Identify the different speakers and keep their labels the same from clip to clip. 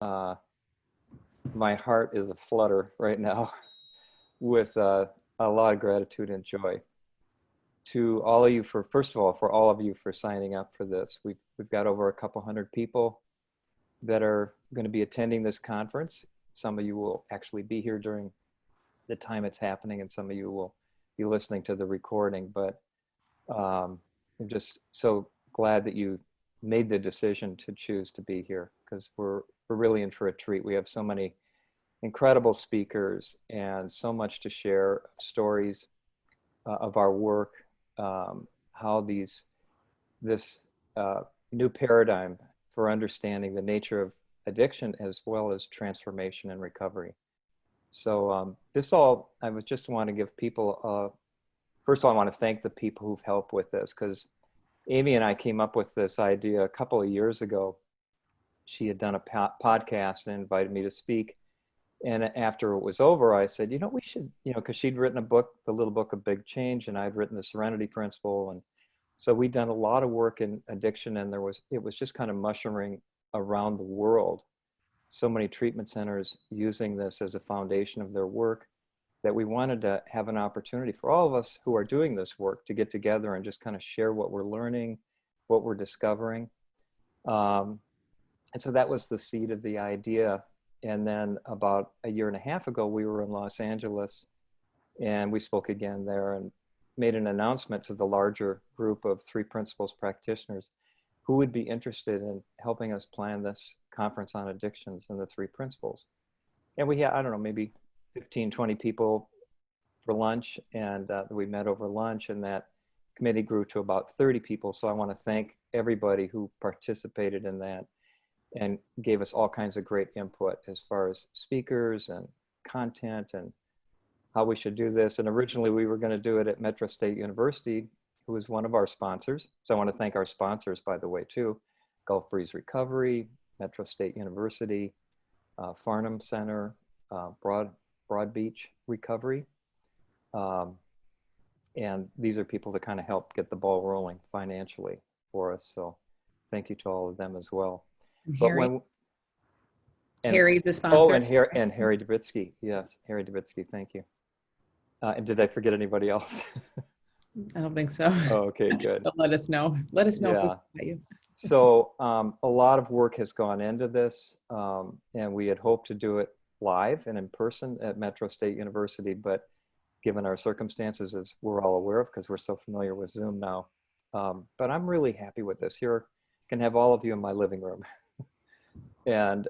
Speaker 1: Uh, my heart is a flutter right now with a lot of gratitude and joy to all of you for, first of all, for all of you for signing up for this. We've got over a couple hundred people that are going to be attending this conference. Some of you will actually be here during the time it's happening, and some of you will be listening to the recording. But I'm just so glad that you made the decision to choose to be here, because we're really in for a treat. We have so many incredible speakers and so much to share, stories of our work, how this new paradigm for understanding the nature of addiction as well as transformation and recovery. So I would just want to give people, first of all, I want to thank the people who've helped with this, because Amy and I came up with this idea a couple of years ago. She had done a podcast and invited me to speak. And after it was over, I said, we should, because she'd written a book, The Little Book of Big Change, and I'd written the Serenity Principle. And so we'd done a lot of work in addiction, and it was just kind of mushrooming around the world. So many treatment centers using this as a foundation of their work, that we wanted to have an opportunity for all of us who are doing this work to get together and just kind of share what we're learning, what we're discovering. And so that was the seed of the idea. And then about a year and a half ago, we were in Los Angeles, and we spoke again there and made an announcement to the larger group of Three Principles practitioners who would be interested in helping us plan this conference on addictions and the Three Principles. And we had, I don't know, maybe 15, 20 people for lunch, and we met over lunch, and that committee grew to about 30 people. So I want to thank everybody who participated in that and gave us all kinds of great input as far as speakers and content and how we should do this. And originally we were going to do it at Metro State University, who is one of our sponsors. So I want to thank our sponsors, by the way, too. Gulf Breeze Recovery, Metro State University, Farnham Center, Broad Beach Recovery. And these are people that kind of help get the ball rolling financially for us. So thank you to all of them as well.
Speaker 2: Harry, Harry's the sponsor.
Speaker 1: Oh, and Harry Dubitsky. Yes, Harry Dubitsky. Thank you. And did I forget anybody else?
Speaker 2: I don't think so.
Speaker 1: Oh, okay, good.
Speaker 2: But let us know. Let us know about you.
Speaker 1: So a lot of work has gone into this, and we had hoped to do it live and in person at Metro State University, but given our circumstances, as we're all aware of, because we're so familiar with Zoom now. But I'm really happy with this. Here, I can have all of you in my living room and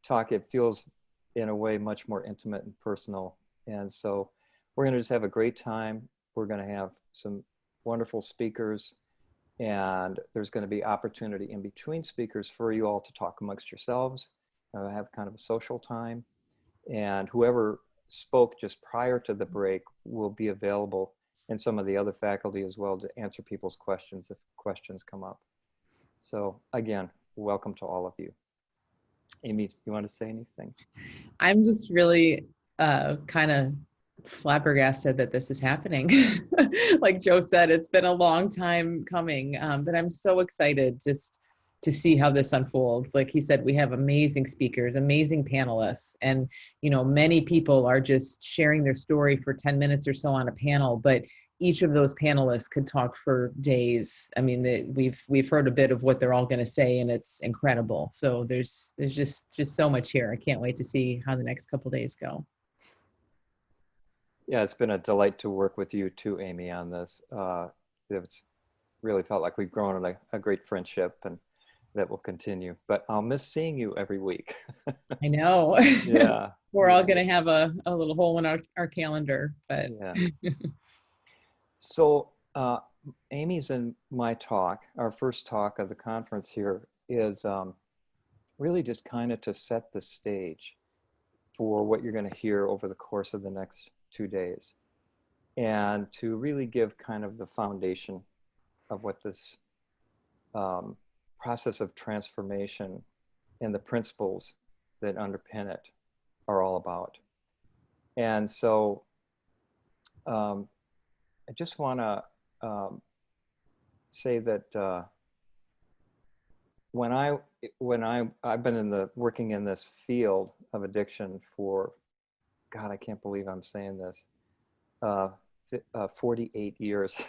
Speaker 1: talk. It feels in a way much more intimate and personal. And so we're going to just have a great time. We're going to have some wonderful speakers, and there's going to be opportunity in between speakers for you all to talk amongst yourselves, have kind of a social time. And whoever spoke just prior to the break will be available, and some of the other faculty as well, to answer people's questions if questions come up. So again, welcome to all of you. Amy, you want to say anything?
Speaker 2: I'm just really kind of flabbergasted that this is happening. Like Joe said, it's been a long time coming, but I'm so excited just to see how this unfolds. Like he said, we have amazing speakers, amazing panelists, and many people are just sharing their story for 10 minutes or so on a panel, but each of those panelists could talk for days. I mean, we've heard a bit of what they're all going to say, and it's incredible. So there's just so much here. I can't wait to see how the next couple days go.
Speaker 1: Yeah, it's been a delight to work with you too, Amy, on this. It's really felt like we've grown in a great friendship, and that will continue. But I'll miss seeing you every week.
Speaker 2: I know.
Speaker 1: Yeah.
Speaker 2: We're all going to have a little hole in our calendar, but.
Speaker 1: Yeah. So Amy's and my talk, our first talk of the conference here, is really just kind of to set the stage for what you're going to hear over the course of the next 2 days, and to really give kind of the foundation of what this process of transformation and the principles that underpin it are all about. And so I just want to say that when I I've been working in this field of addiction for, God, I can't believe I'm saying this, uh, 48 years.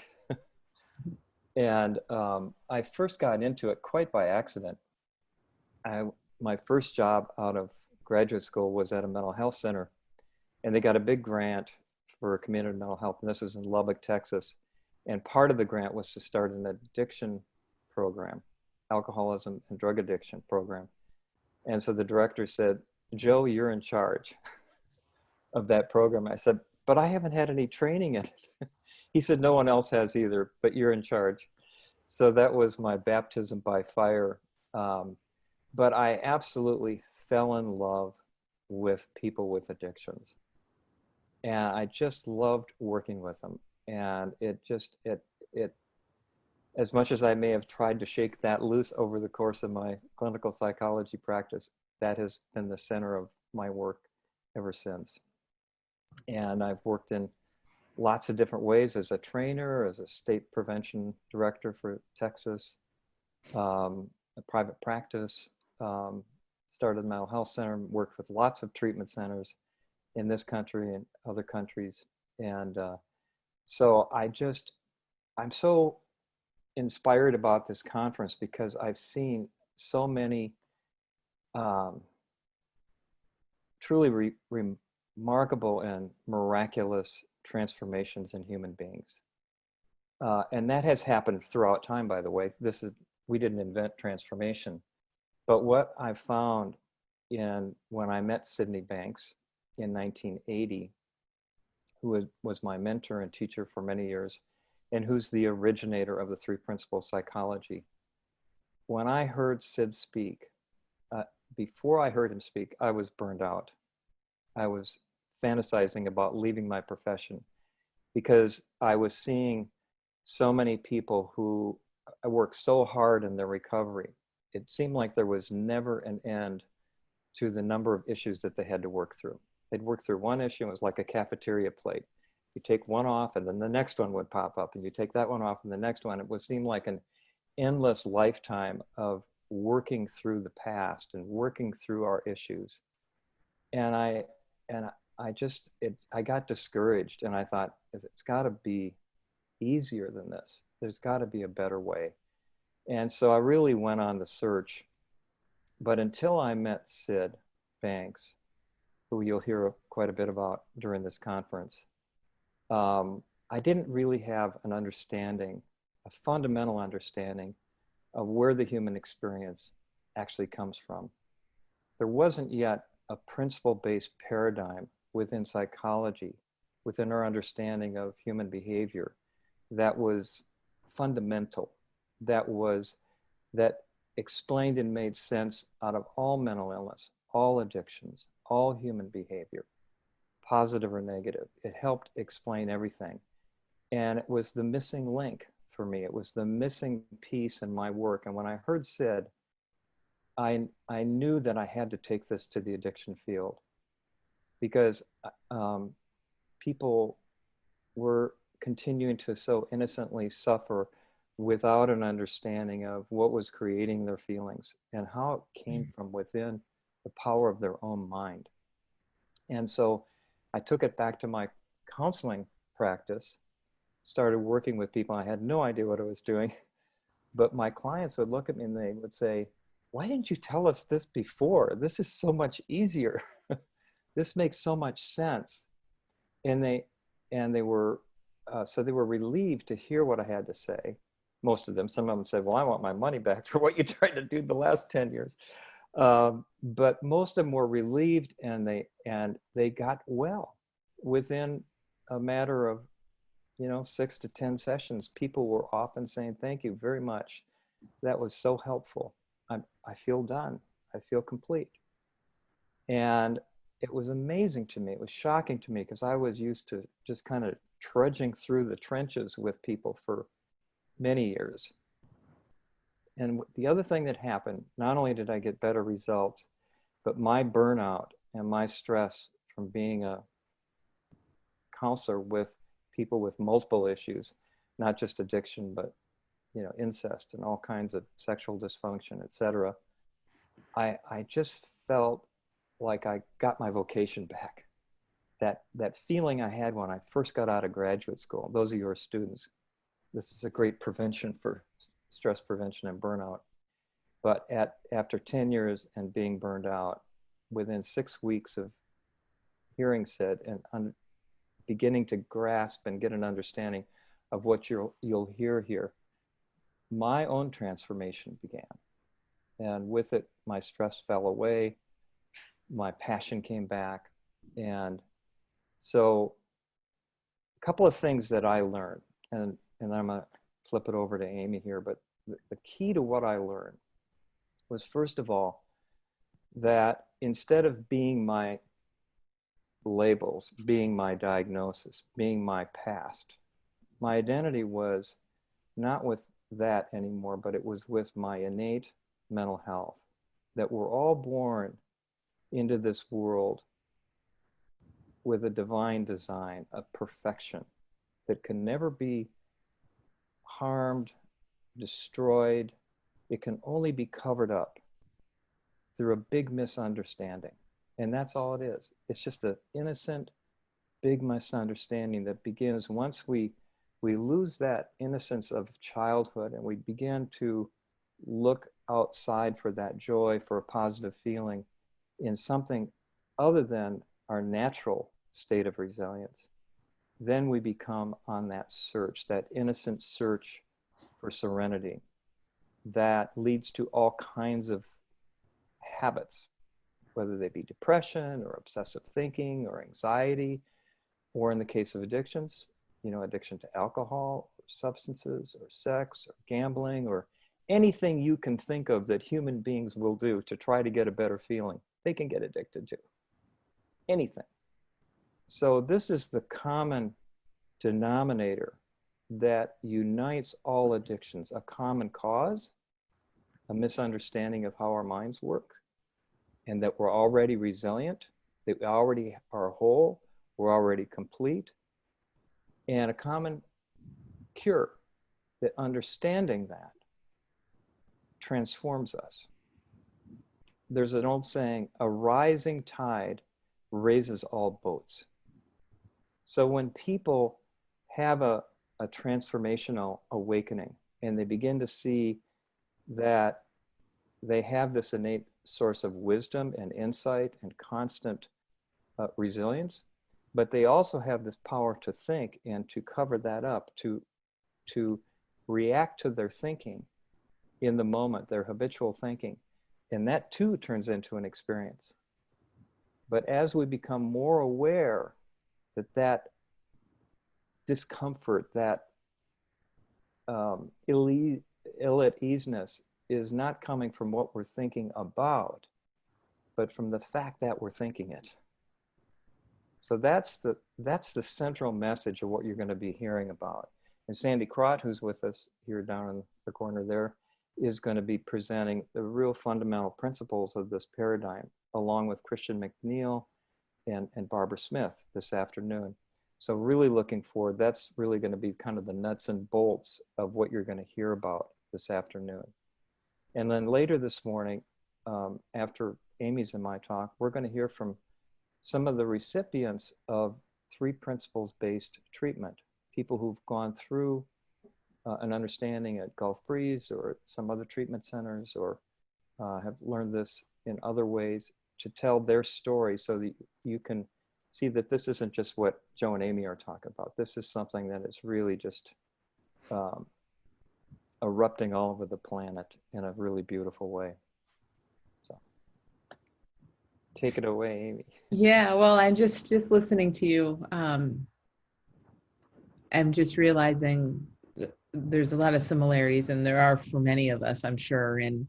Speaker 1: And I first got into it quite by accident. My first job out of graduate school was at a mental health center, and they got a big grant for community mental health, and this was in Lubbock, Texas. And part of the grant was to start an addiction program, alcoholism and drug addiction program. And so the director said, "Joe, you're in charge of that program." I said, "But I haven't had any training in it." He said, "No one else has either, but you're in charge." So that was my baptism by fire. Um, but I absolutely fell in love with people with addictions. And I just loved working with them. And it, as much as I may have tried to shake that loose over the course of my clinical psychology practice, that has been the center of my work ever since. And I've worked in lots of different ways as a trainer, as a state prevention director for Texas, a private practice, started a mental health center, worked with lots of treatment centers in this country and other countries. And so I'm so inspired about this conference because I've seen so many um, truly remarkable and miraculous transformations in human beings. And that has happened throughout time, by the way. We didn't invent transformation. But what I found when I met Sydney Banks in 1980, who was my mentor and teacher for many years, and who's the originator of the three principles of psychology. When I heard Sid speak, before I heard him speak, I was burned out. I was fantasizing about leaving my profession because I was seeing so many people who worked so hard in their recovery. It seemed like there was never an end to the number of issues that they had to work through. They'd work through one issue, and it was like a cafeteria plate. You take one off and then the next one would pop up, and you take that one off and the next one. It would seem like an endless lifetime of working through the past and working through our issues. And I got discouraged, and I thought, it's got to be easier than this. There's got to be a better way. And so I really went on the search. But until I met Sid Banks, who you'll hear quite a bit about during this conference, I didn't really have an understanding, a fundamental understanding of where the human experience actually comes from. There wasn't yet a principle-based paradigm within psychology, within our understanding of human behavior, that was fundamental, that explained and made sense out of all mental illness, all addictions, all human behavior, positive or negative. It helped explain everything. And it was the missing link for me. It was the missing piece in my work. And when I heard Sid, I knew that I had to take this to the addiction field because people were continuing to so innocently suffer without an understanding of what was creating their feelings and how it came from within the power of their own mind. And so I took it back to my counseling practice, started working with people. I had no idea what I was doing, but my clients would look at me and they would say, "Why didn't you tell us this before? This is so much easier. This makes so much sense." And they were relieved to hear what I had to say. Most of them. Some of them said, "Well, I want my money back for what you tried to do the last 10 years." But most of them were relieved, and they got well within a matter of 6 to 10 sessions. People were often saying, "Thank you very much. That was so helpful. I feel done. I feel complete." And it was amazing to me. It was shocking to me because I was used to just kind of trudging through the trenches with people for many years. And the other thing that happened, not only did I get better results, but my burnout and my stress from being a counselor with people with multiple issues, not just addiction, but incest and all kinds of sexual dysfunction, etc., I just felt like I got my vocation back. That feeling I had when I first got out of graduate school. Those of you who are students, this is a great prevention for stress prevention and burnout. But after 10 years and being burned out, within 6 weeks of hearing Sid and beginning to grasp and get an understanding of what you'll hear here, my own transformation began. And with it, my stress fell away, my passion came back. And so a couple of things that I learned, and I'm gonna flip it over to Amy here, but the key to what I learned was, first of all, that instead of being my labels, being my diagnosis, being my past, my identity was not with that anymore, but it was with my innate mental health, that we're all born into this world with a divine design, a perfection that can never be harmed, destroyed. It can only be covered up through a big misunderstanding. And that's all it is. It's just an innocent, big misunderstanding that begins once we lose that innocence of childhood and we begin to look outside for that joy, for a positive feeling in something other than our natural state of resilience. Then we become on that search, that innocent search for serenity that leads to all kinds of habits, whether they be depression or obsessive thinking or anxiety, or in the case of addictions, addiction to alcohol, or substances, or sex, or gambling, or anything you can think of that human beings will do to try to get a better feeling, they can get addicted to. Anything. So this is the common denominator that unites all addictions, a common cause, a misunderstanding of how our minds work, and that we're already resilient, that we already are whole, we're already complete, and a common cure, that understanding that transforms us. There's an old saying, a rising tide raises all boats. So when people have a transformational awakening and they begin to see that they have this innate source of wisdom and insight and constant resilience, but they also have this power to think and to cover that up, to react to their thinking in the moment, their habitual thinking. And that too turns into an experience. But as we become more aware that discomfort, that ill at easeness is not coming from what we're thinking about, but from the fact that we're thinking it. So that's the central message of what you're going to be hearing about. And Sandy Crott, who's with us here down in the corner there, is going to be presenting the real fundamental principles of this paradigm, along with Christian McNeil and Barbara Smith this afternoon. So really looking forward, that's really going to be kind of the nuts and bolts of what you're going to hear about this afternoon. And then later this morning, after Amy's and my talk, we're going to hear from some of the recipients of 3 principles-based treatment, people who've gone through an understanding at Gulf Breeze or some other treatment centers, or have learned this in other ways, to tell their story so that you can see that this isn't just what Joe and Amy are talking about. This is something that is really just erupting all over the planet in a really beautiful way. So take it away, Amy.
Speaker 2: Yeah, well, I'm just listening to you. I'm just realizing there's a lot of similarities, and there are for many of us, I'm sure, in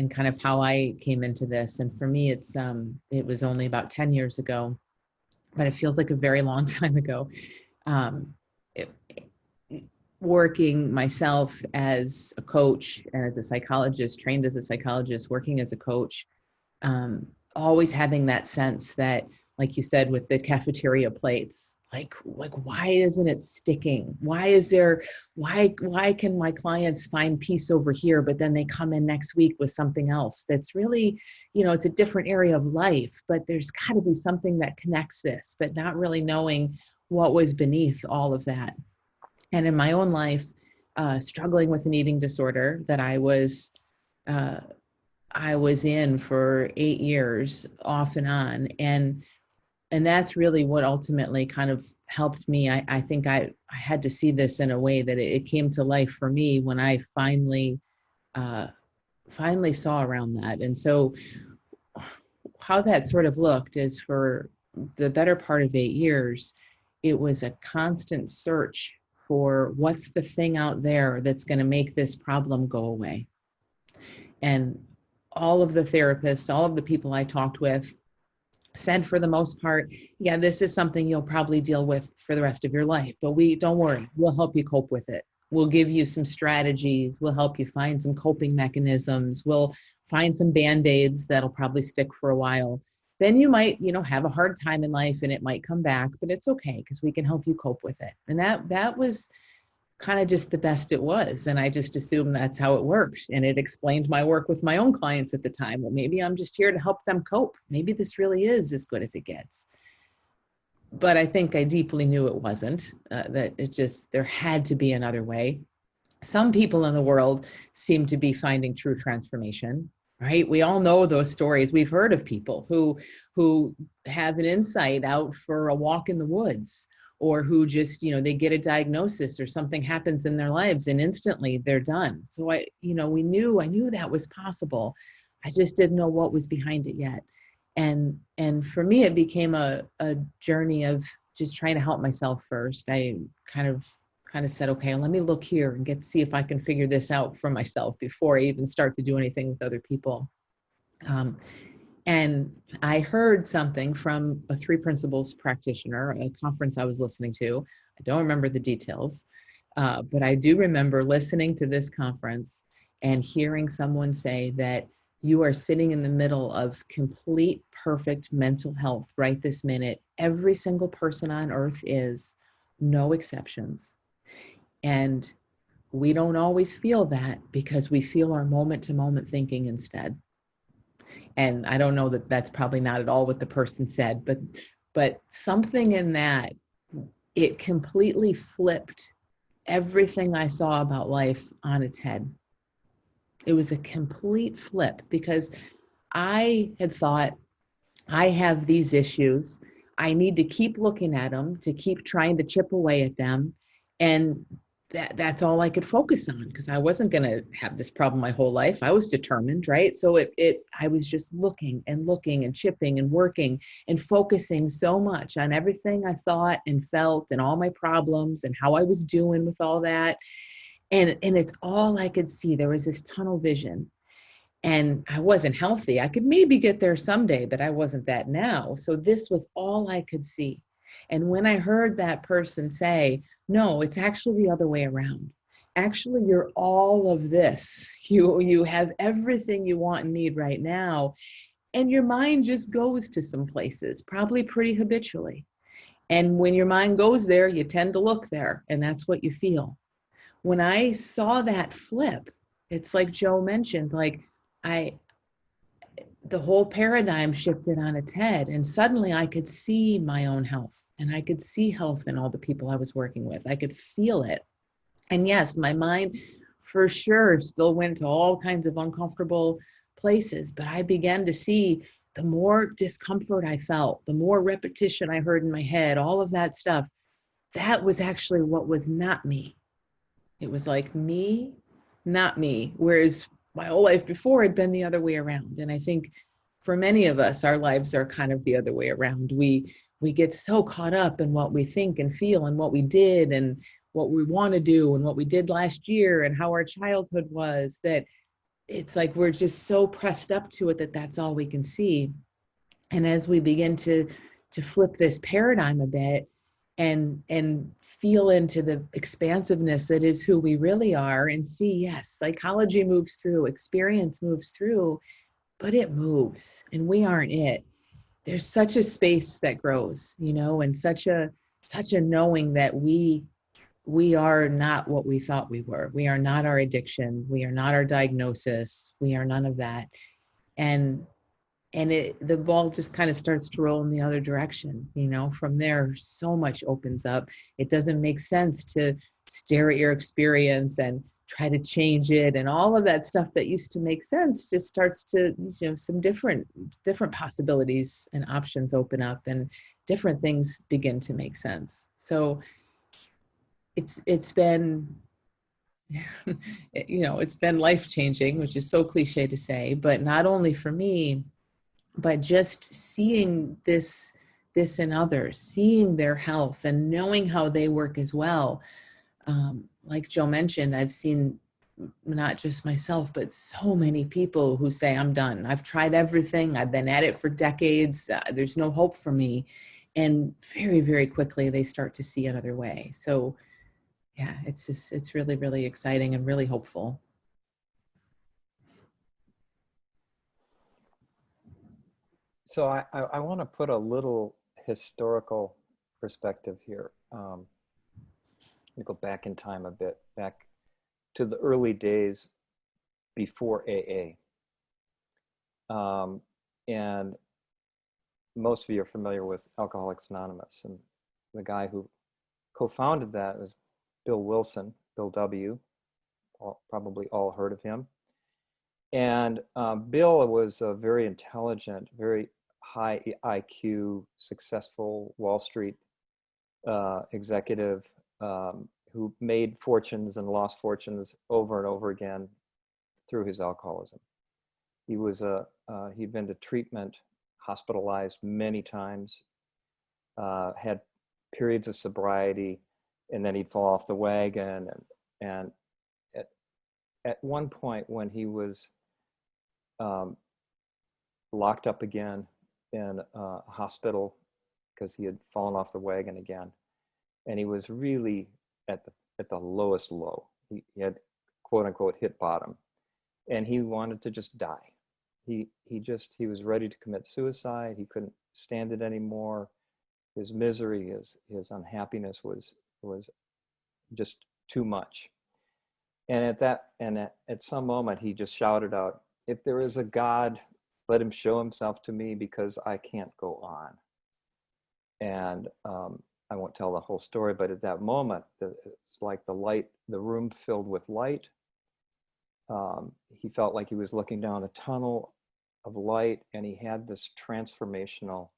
Speaker 2: kind of how I came into this. And for me, it was only about 10 years ago, but it feels like a very long time ago. Working myself as a coach and as a psychologist, trained as a psychologist, working as a coach, always having that sense that like you said, with the cafeteria plates. Like why isn't it sticking? Why can my clients find peace over here, but then they come in next week with something else that's really, it's a different area of life, but there's got to be something that connects this, but not really knowing what was beneath all of that. And in my own life, struggling with an eating disorder that I was in for 8 years off and on. And that's really what ultimately kind of helped me. I think I had to see this in a way that it came to life for me when I finally saw around that. And so how that sort of looked is, for the better part of 8 years, it was a constant search for what's the thing out there that's going to make this problem go away. And all of the therapists, all of the people I talked with said, for the most part, yeah, this is something you'll probably deal with for the rest of your life, but don't worry, we'll help you cope with it. We'll give you some strategies. We'll help you find some coping mechanisms. We'll find some Band-Aids that'll probably stick for a while. Then you might, have a hard time in life and it might come back, but it's okay because we can help you cope with it. And that was kind of just the best it was. And I just assumed that's how it worked. And it explained my work with my own clients at the time. Well, maybe I'm just here to help them cope. Maybe this really is as good as it gets. But I think I deeply knew it wasn't, that there had to be another way. Some people in the world seem to be finding true transformation, right? We all know those stories. We've heard of people who have an insight out for a walk in the woods, or who just, they get a diagnosis or something happens in their lives and instantly they're done. So I knew that was possible. I just didn't know what was behind it yet. And for me, it became a journey of just trying to help myself first. I kind of said, okay, let me look here and see if I can figure this out for myself before I even start to do anything with other people. And I heard something from a Three Principles practitioner, a conference I was listening to. I don't remember the details, but I do remember listening to this conference and hearing someone say that you are sitting in the middle of complete, perfect mental health right this minute. Every single person on earth is, no exceptions. And we don't always feel that because we feel our moment-to-moment thinking instead. And I don't know that that's probably not at all what the person said, but something in that, it completely flipped everything I saw about life on its head. It was a complete flip because I had thought, I have these issues. I need to keep looking at them, to keep trying to chip away at them. And that's all I could focus on, because I wasn't going to have this problem my whole life. I was determined, right? So I was just looking and chipping and working and focusing so much on everything I thought and felt and all my problems and how I was doing with all that. And it's all I could see. There was this tunnel vision, and I wasn't healthy. I could maybe get there someday, but I wasn't that now. So this was all I could see. And when I heard that person say, no, it's actually the other way around. Actually, you're all of this. You have everything you want and need right now. And your mind just goes to some places, probably pretty habitually. And when your mind goes there, you tend to look there, and that's what you feel. When I saw that flip, it's like Joe mentioned, like the whole paradigm shifted on its head, and suddenly I could see my own health, and I could see health in all the people I was working with. I could feel it. And yes, my mind for sure still went to all kinds of uncomfortable places, but I began to see the more discomfort I felt, the more repetition I heard in my head, all of that stuff, that was actually what was not me. It was like me, not me. Whereas my whole life before had been the other way around. And I think for many of us, our lives are kind of the other way around. We get so caught up in what we think and feel and what we did and what we want to do and what we did last year and how our childhood was, that it's like we're just so pressed up to it that that's all we can see. And as we begin to flip this paradigm a bit and feel into the expansiveness that is who we really are, and see, yes, psychology moves through, experience moves through, but it moves and we aren't it. there's such a space that grows, and such a knowing that we are not what we thought we were. We are not our addiction. We are not our diagnosis. We are none of that. And the ball just kind of starts to roll in the other direction. From there, so much opens up. It doesn't make sense to stare at your experience and try to change it, and all of that stuff that used to make sense just starts to, some different possibilities and options open up, and different things begin to make sense. So it's been it's been life changing, which is so cliche to say, but not only for me, but just seeing this in others, seeing their health and knowing how they work as well. Like Joe mentioned, I've seen not just myself, but so many people who say, I'm done. I've tried everything. I've been at it for decades. There's no hope for me. And very, very quickly, they start to see another way. So yeah, it's really, really exciting and really hopeful.
Speaker 1: So I want to put a little historical perspective here. Go back in time a bit, back to the early days before AA. And most of you are familiar with Alcoholics Anonymous, and the guy who co-founded that was Bill Wilson, Bill W. Probably all heard of him. And Bill was a very intelligent, very high IQ, successful Wall Street executive who made fortunes and lost fortunes over and over again through his alcoholism. He'd been to treatment, hospitalized many times, had periods of sobriety, and then he'd fall off the wagon. And at one point when he was locked up again in a hospital because he had fallen off the wagon again, and he was really at the lowest low. He had, quote unquote, hit bottom, and he wanted to just die. He was ready to commit suicide. He couldn't stand it anymore. His misery, his unhappiness was just too much. And at some moment, he just shouted out, "If there is a God, let him show himself to me, because I can't go on." And I won't tell the whole story, but at that moment, it's like the room filled with light. He felt like he was looking down a tunnel of light, and he had this transformational,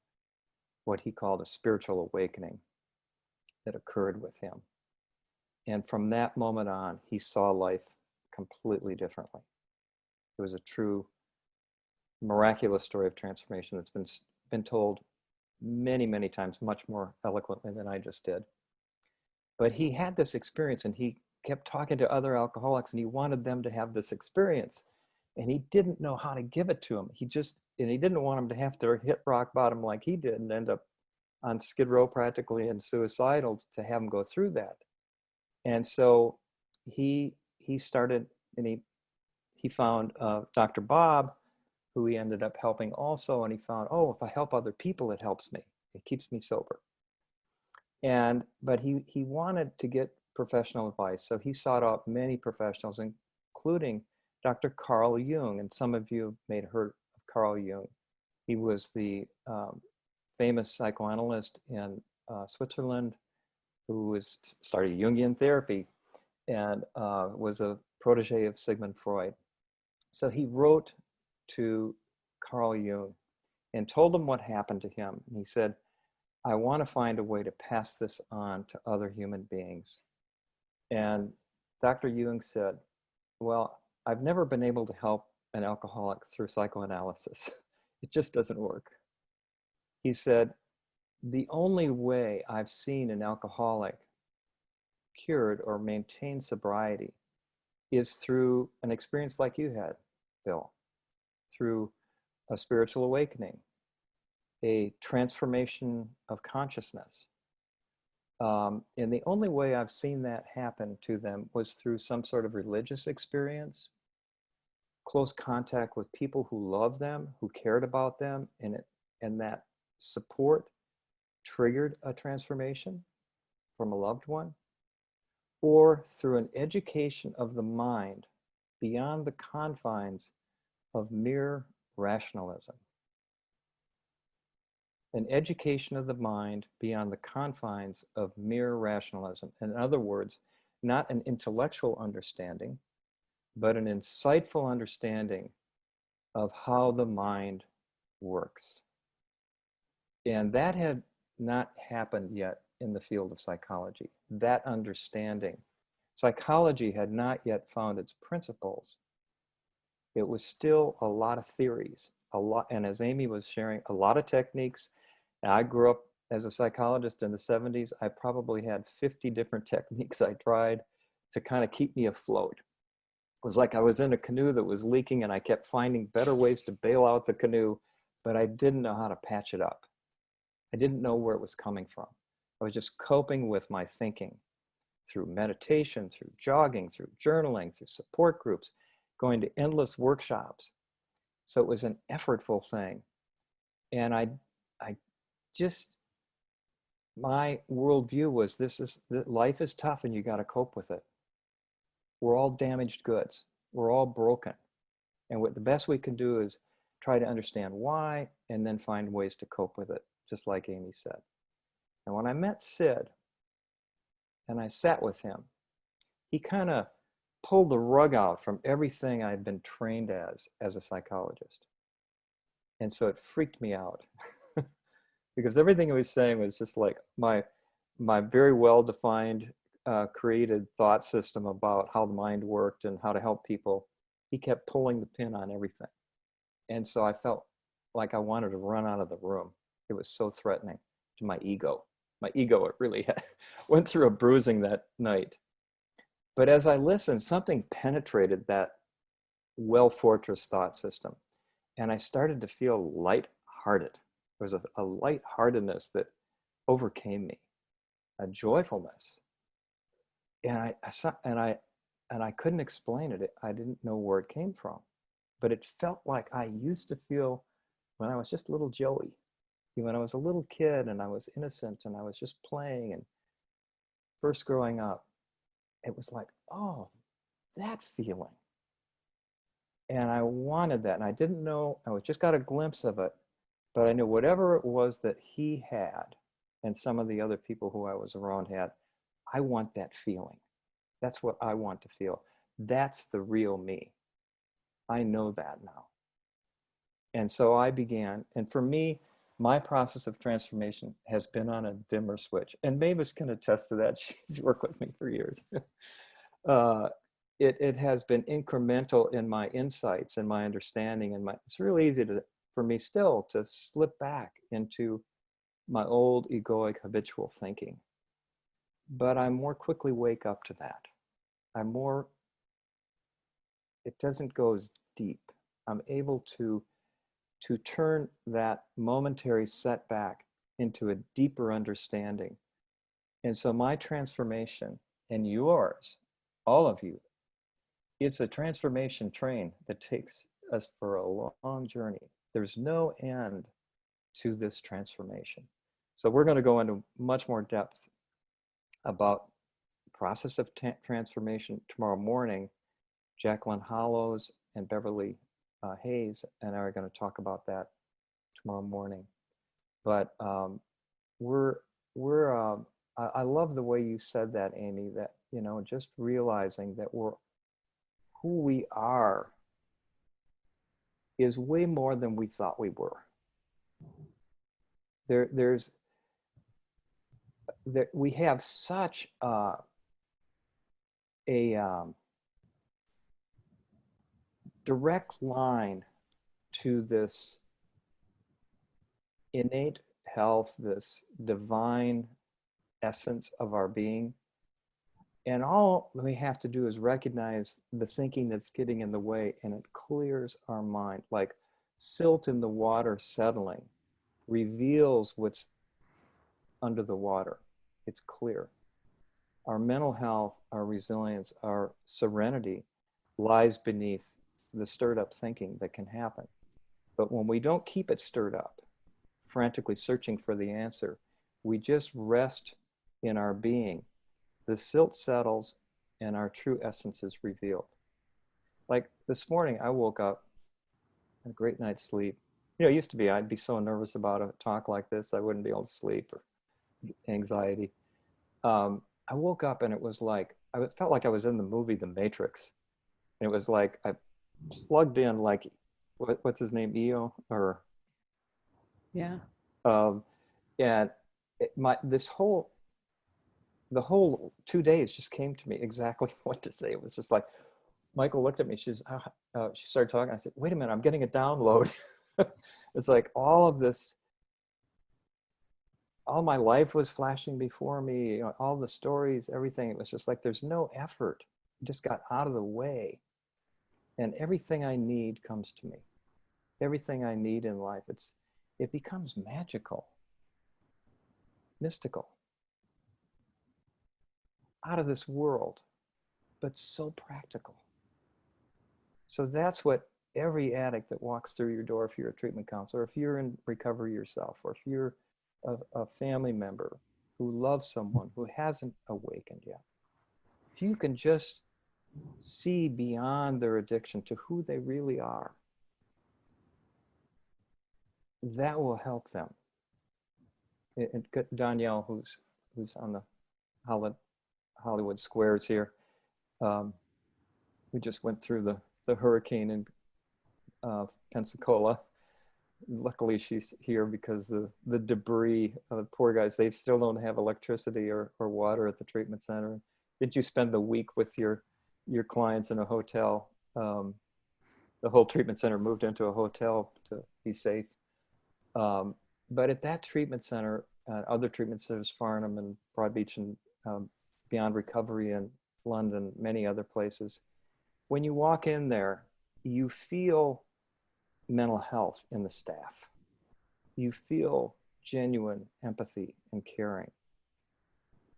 Speaker 1: what he called a spiritual awakening that occurred with him. And from that moment on, he saw life completely differently. It was a true miraculous story of transformation that's been told many, many times, much more eloquently than I just did. But he had this experience, and he kept talking to other alcoholics, and he wanted them to have this experience, and he didn't know how to give it to them. He didn't want them to have to hit rock bottom like he did and end up on Skid Row practically and suicidal, to have them go through that. And so he started, and he found Dr. Bob, who he ended up helping also, and he found, oh, if I help other people, it helps me. It keeps me sober. But he wanted to get professional advice, so he sought out many professionals, including Dr. Carl Jung, and some of you may have heard of Carl Jung. He was the famous psychoanalyst in Switzerland, who started Jungian therapy, and was a protege of Sigmund Freud. So he wrote to Carl Jung and told him what happened to him. And he said, I want to find a way to pass this on to other human beings. And Dr. Jung said, well, I've never been able to help an alcoholic through psychoanalysis. It just doesn't work. He said, the only way I've seen an alcoholic cured or maintain sobriety is through an experience like you had, Bill, through a spiritual awakening, a transformation of consciousness. And the only way I've seen that happen to them was through some sort of religious experience, close contact with people who loved them, who cared about them, and that support triggered a transformation from a loved one, or through an education of the mind beyond the confines of mere rationalism. An education of the mind beyond the confines of mere rationalism. In other words, not an intellectual understanding, but an insightful understanding of how the mind works. And that had not happened yet in the field of psychology, that understanding. Psychology had not yet found its principles. It was still a lot of theories, and as Amy was sharing, a lot of techniques. And I grew up as a psychologist in the 70s. I probably had 50 different techniques I tried to kind of keep me afloat. It was like I was in a canoe that was leaking and I kept finding better ways to bail out the canoe, but I didn't know how to patch it up. I didn't know where it was coming from. I was just coping with my thinking through meditation, through jogging, through journaling, through support groups, going to endless workshops. So it was an effortful thing. And I just, my worldview was that life is tough and you got to cope with it. We're all damaged goods. We're all broken. And what the best we can do is try to understand why and then find ways to cope with it, just like Amy said. And when I met Sid and I sat with him, he kind of pulled the rug out from everything I'd been trained as a psychologist. And so it freaked me out because everything he was saying was just like my very well-defined, created thought system about how the mind worked and how to help people. He kept pulling the pin on everything. And so I felt like I wanted to run out of the room. It was so threatening to my ego. My ego, it really went through a bruising that night. But as I listened, something penetrated that well-fortress thought system. And I started to feel lighthearted. There was a lightheartedness that overcame me, a joyfulness. And I couldn't explain it. I didn't know where it came from. But it felt like I used to feel when I was just little Joey. When I was a little kid and I was innocent and I was just playing and first growing up, it was like, oh, that feeling. And I wanted that. And I didn't know, I just got a glimpse of it, but I knew whatever it was that he had and some of the other people who I was around had, I want that feeling. That's what I want to feel. That's the real me. I know that now. And so I began, and for me, my process of transformation has been on a dimmer switch. And Mavis can attest to that. She's worked with me for years. It has been incremental in my insights and my understanding. And it's really easy for me still to slip back into my old egoic habitual thinking. But I more quickly wake up to that. It doesn't go as deep. I'm able to turn that momentary setback into a deeper understanding. And so my transformation and yours, all of you, it's a transformation train that takes us for a long journey. There's no end to this transformation. So we're going to go into much more depth about the process of transformation tomorrow morning. Jacqueline Hollows and Beverly Hayes and I are going to talk about that tomorrow morning. But I love the way you said that, Amy, that, just realizing that who we are is way more than we thought we were. We have such a direct line to this innate health, this divine essence of our being. And all we have to do is recognize the thinking that's getting in the way, and it clears our mind. Like silt in the water settling reveals what's under the water. It's clear. Our mental health, our resilience, our serenity lies beneath the stirred up thinking that can happen. But when we don't keep it stirred up, frantically searching for the answer. We just rest in our being. The silt settles and our true essence is revealed. Like this morning, I woke up, a great night's sleep. You know, it used to be I'd be so nervous about a talk like this, I wouldn't be able to sleep, or anxiety. I woke up and it was like, I felt like I was in the movie The Matrix. And it was like I plugged in, like, what's his name, EO, or
Speaker 2: Yeah.
Speaker 1: um, and the whole 2 days just came to me exactly what to say. It was just like, Michael looked at me. She started talking. I said, "Wait a minute, I'm getting a download." It's like all of this, all my life was flashing before me. You know, all the stories, everything. It was just like there's no effort. It just got out of the way, and everything I need comes to me. Everything I need in life, it becomes magical, mystical, out of this world, but so practical. So that's what every addict that walks through your door, if you're a treatment counselor, if you're in recovery yourself, or if you're a family member who loves someone who hasn't awakened yet, if you can just see beyond their addiction to who they really are, that will help them. And Danielle, who's on the Hollywood Squares here, we just went through the hurricane in Pensacola. Luckily she's here because the debris, poor guys, they still don't have electricity or water at the treatment center. Did you spend the week with your clients in a hotel? The whole treatment center moved into a hotel to be safe. But at that treatment center, other treatment centers, Farnham and Broadbeach and Beyond Recovery in London, many other places, when you walk in there, you feel mental health in the staff. You feel genuine empathy and caring.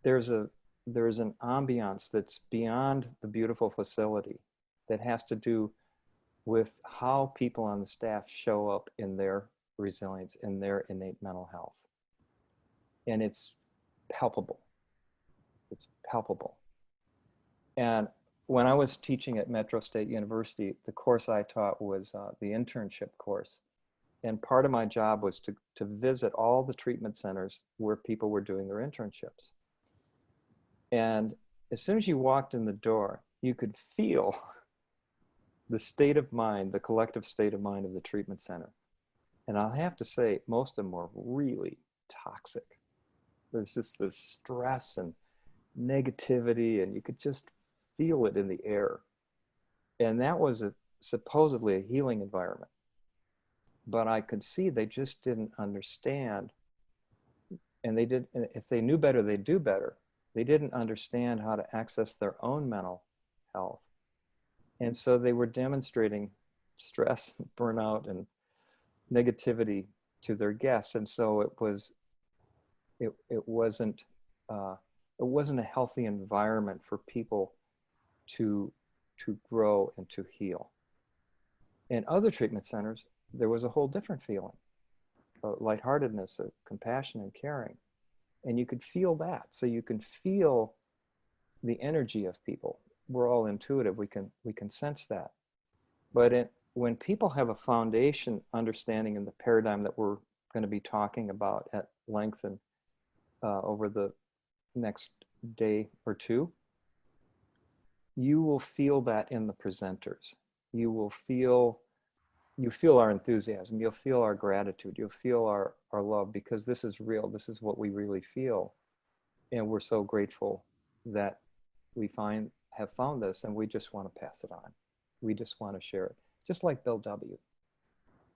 Speaker 1: There's an ambiance that's beyond the beautiful facility that has to do with how people on the staff show up in their resilience, in their innate mental health. And it's palpable. It's palpable. And when I was teaching at Metro State University, the course I taught was the internship course. And part of my job was to visit all the treatment centers where people were doing their internships. And as soon as you walked in the door, you could feel the state of mind, the collective state of mind of the treatment center. And I'll have to say, most of them were really toxic. There's just this stress and negativity, and you could just feel it in the air. And that was supposedly a healing environment. But I could see they just didn't understand. And if they knew better, they'd do better. They didn't understand how to access their own mental health. And so they were demonstrating stress, burnout, and negativity to their guests. And so it wasn't a healthy environment for people to grow and to heal. In other treatment centers, there was a whole different feeling, lightheartedness, compassion and caring. And you could feel that. So you can feel the energy of people. We're all intuitive. We can sense that. But when people have a foundation understanding in the paradigm that we're going to be talking about at length and over the next day or two, you will feel that in the presenters. You feel our enthusiasm. You'll feel our gratitude. You'll feel our love, because this is real. This is what we really feel. And we're so grateful that we have found this, and we just want to pass it on. We just want to share it. Just like Bill W.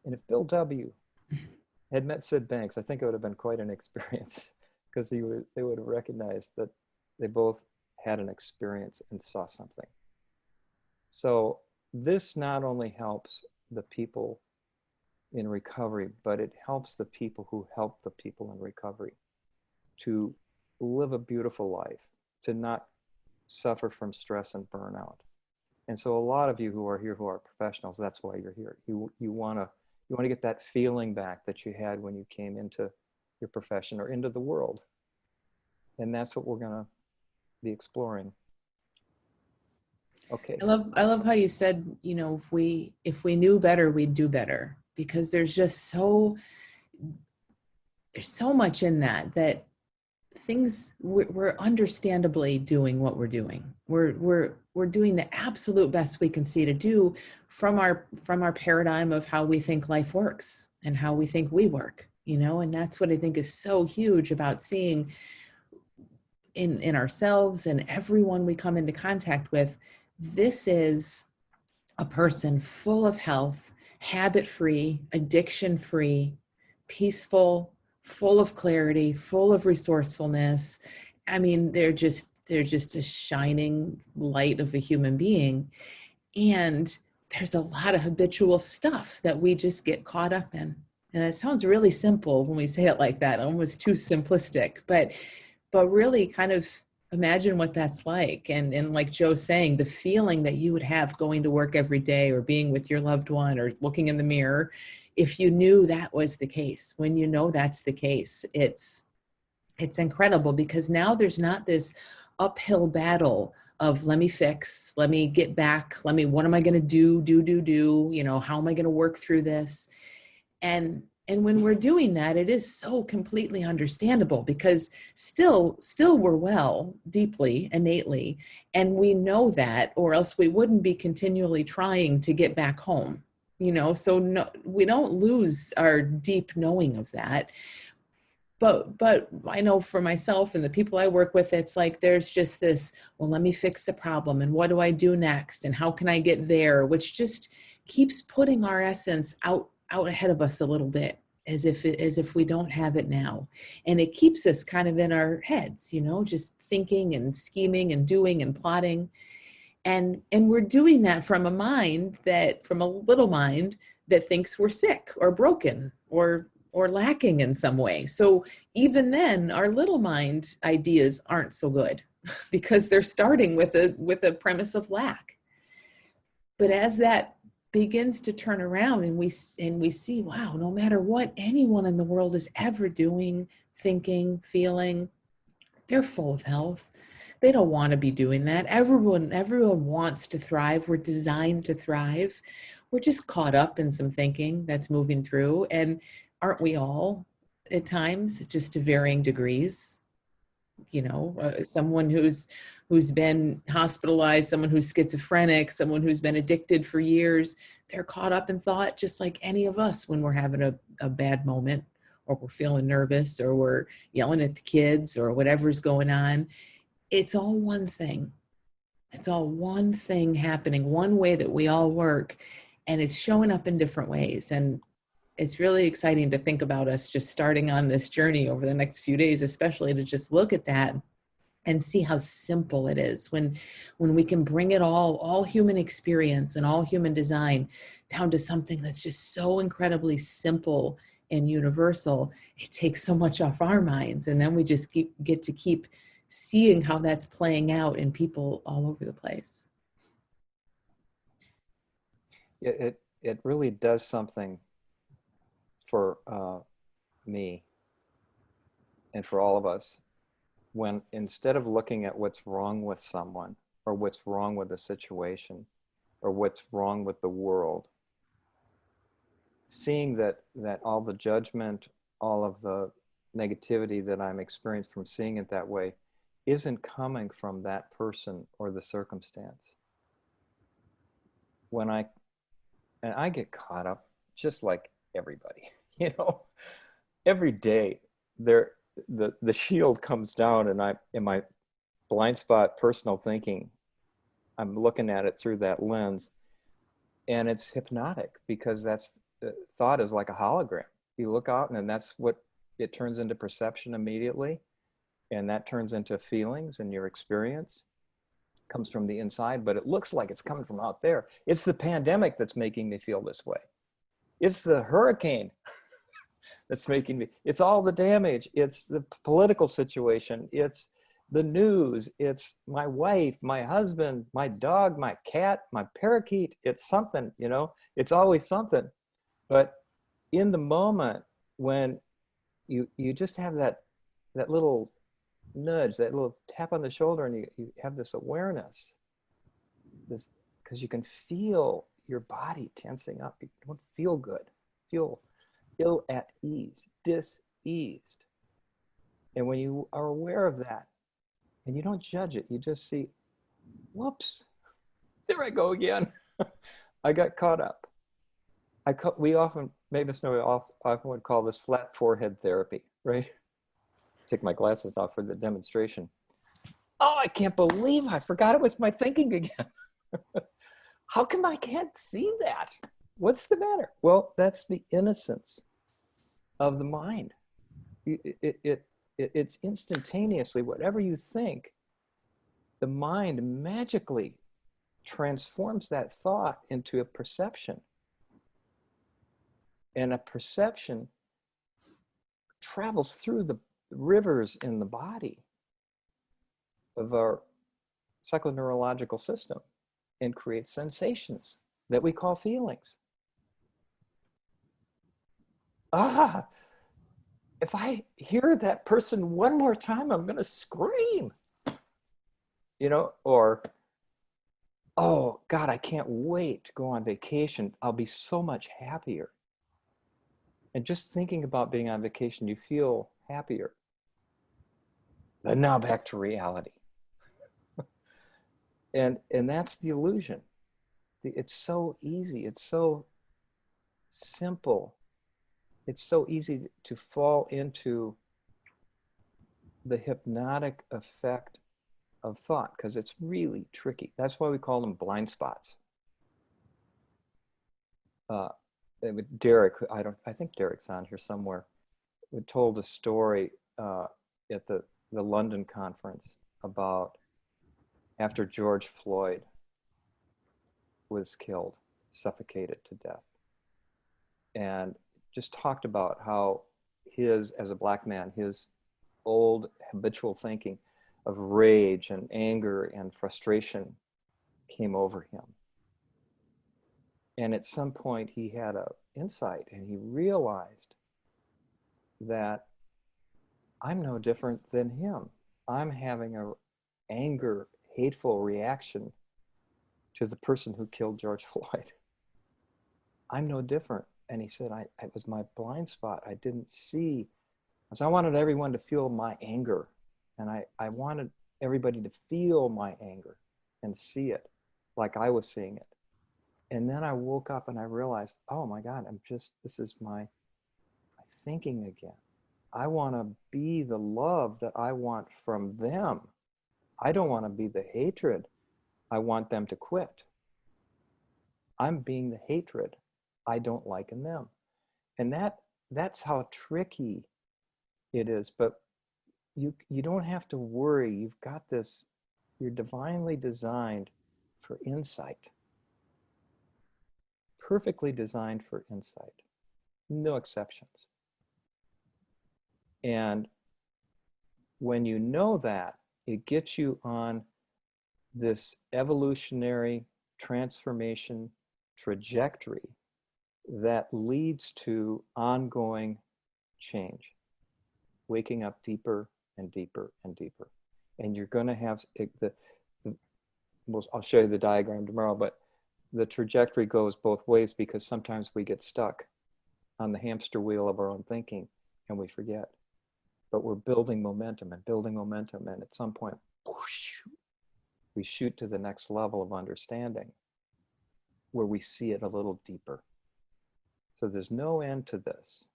Speaker 1: And if Bill W. had met Sid Banks, I think it would have been quite an experience, because they would have recognized that they both had an experience and saw something. So this not only helps the people in recovery, but it helps the people who help the people in recovery to live a beautiful life, to not suffer from stress and burnout. And so a lot of you who are here who are professionals, that's why you're here. You want to You want to get that feeling back that you had when you came into your profession or into the world. And that's what we're going to be exploring. Okay.
Speaker 2: I love how you said, you know, if we knew better, we'd do better, because there's so much in that things we're understandably doing what we're doing. We're doing the absolute best we can see to do from our paradigm of how we think life works and how we think we work, you know, and that's what I think is so huge about seeing in ourselves and everyone we come into contact with. This is a person full of health, habit-free, addiction-free, peaceful, full of clarity, full of resourcefulness. I mean, they're just a shining light of the human being. And there's a lot of habitual stuff that we just get caught up in. And it sounds really simple when we say it like that, almost too simplistic, but really kind of imagine what that's like. And like Joe's saying, the feeling that you would have going to work every day or being with your loved one or looking in the mirror, if you knew that was the case. When you know that's the case, it's incredible, because now there's not this uphill battle of let me fix, let me get back, what am I going to do, you know, how am I going to work through this? And when we're doing that, it is so completely understandable, because still we're well, deeply, innately, and we know that, or else we wouldn't be continually trying to get back home, you know. So no, we don't lose our deep knowing of that. But I know for myself and the people I work with, it's like there's just this, well, let me fix the problem, and what do I do next, and how can I get there, which just keeps putting our essence out ahead of us a little bit, as if we don't have it now. And it keeps us kind of in our heads, you know, just thinking and scheming and doing and plotting. And we're doing that from a little mind that thinks we're sick or broken or lacking in some way. So even then, our little mind ideas aren't so good because they're starting with a premise of lack. But as that begins to turn around and we see, wow, no matter what anyone in the world is ever doing, thinking, feeling, they're full of health. They don't want to be doing that. Everyone wants to thrive. We're designed to thrive. We're just caught up in some thinking that's moving through. And aren't we all at times, just to varying degrees? You know, someone who's been hospitalized, someone who's schizophrenic, someone who's been addicted for years, they're caught up in thought just like any of us when we're having a bad moment, or we're feeling nervous, or we're yelling at the kids, or whatever's going on. It's all one thing. It's all one thing happening, one way that we all work, and it's showing up in different ways. And it's really exciting to think about us just starting on this journey over the next few days, especially to just look at that and see how simple it is when we can bring it all human experience and all human design down to something that's just so incredibly simple and universal. It takes so much off our minds, and then we just get to keep seeing how that's playing out in people all over the place.
Speaker 1: It really does something for me and for all of us, when instead of looking at what's wrong with someone, or what's wrong with the situation, or what's wrong with the world, seeing that all the judgment, all of the negativity that I'm experiencing from seeing it that way isn't coming from that person or the circumstance. And I get caught up just like everybody, you know, every day the shield comes down, and in my blind spot personal thinking, I'm looking at it through that lens, and it's hypnotic, because thought is like a hologram. You look out, and then that's what it turns into, perception immediately, and that turns into feelings, and your experience comes from the inside, but it looks like it's coming from out there. It's the pandemic that's making me feel this way. It's the hurricane that's making me, it's all the damage. It's the political situation. It's the news. It's my wife, my husband, my dog, my cat, my parakeet. It's something, you know, it's always something. But in the moment when you just have that little nudge, that little tap on the shoulder, and you have this awareness, this, because you can feel your body tensing up. You don't feel good, feel ill at ease, diseased. And when you are aware of that and you don't judge it, you just see, whoops, there I go again. I got caught up. We often, Mavis and I often would call this flat forehead therapy, right? Take my glasses off for the demonstration. Oh, I can't believe I forgot it was my thinking again. How come I can't see that? What's the matter? Well, that's the innocence of the mind. It's instantaneously, whatever you think, the mind magically transforms that thought into a perception. And a perception travels through the rivers in the body of our psychoneurological system and creates sensations that we call feelings. Ah, if I hear that person one more time, I'm going to scream, you know, or, oh God, I can't wait to go on vacation. I'll be so much happier. And just thinking about being on vacation, you feel happier. And now back to reality. And that's the illusion. It's so easy. It's so simple. It's so easy to fall into the hypnotic effect of thought because it's really tricky. That's why we call them blind spots. Derek, I think Derek's on here somewhere, we told a story at the London conference about after George Floyd was killed, suffocated to death, and just talked about how his, as a black man, his old habitual thinking of rage and anger and frustration came over him. And at some point he had an insight and he realized that I'm no different than him. I'm having an anger, hateful reaction to the person who killed George Floyd. I'm no different. And he said, it was my blind spot. I didn't see, because I wanted everyone to feel my anger. And I wanted everybody to feel my anger and see it like I was seeing it. And then I woke up and I realized, oh my God, this is my thinking again. I want to be the love that I want from them. I don't want to be the hatred. I want them to quit. I'm being the hatred I don't like in them. And that's how tricky it is. But you don't have to worry. You've got this, you're divinely designed for insight. Perfectly designed for insight. No exceptions. And when you know that, it gets you on this evolutionary transformation trajectory that leads to ongoing change, waking up deeper and deeper and deeper. And you're going to have I'll show you the diagram tomorrow, but the trajectory goes both ways because sometimes we get stuck on the hamster wheel of our own thinking and we forget. But we're building momentum, and at some point, whoosh, we shoot to the next level of understanding where we see it a little deeper. So there's no end to this.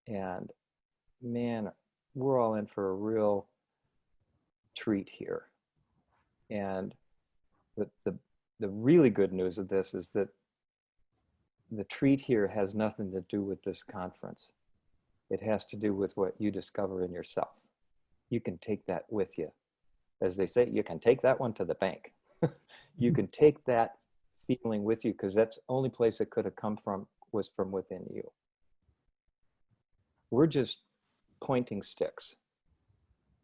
Speaker 1: And man, we're all in for a real treat here. And the really good news of this is that the treat here has nothing to do with this conference. It has to do with what you discover in yourself. You can take that with you. As they say, you can take that one to the bank. You can take that feeling with you because that's the only place it could have come from was from within you. We're just pointing sticks.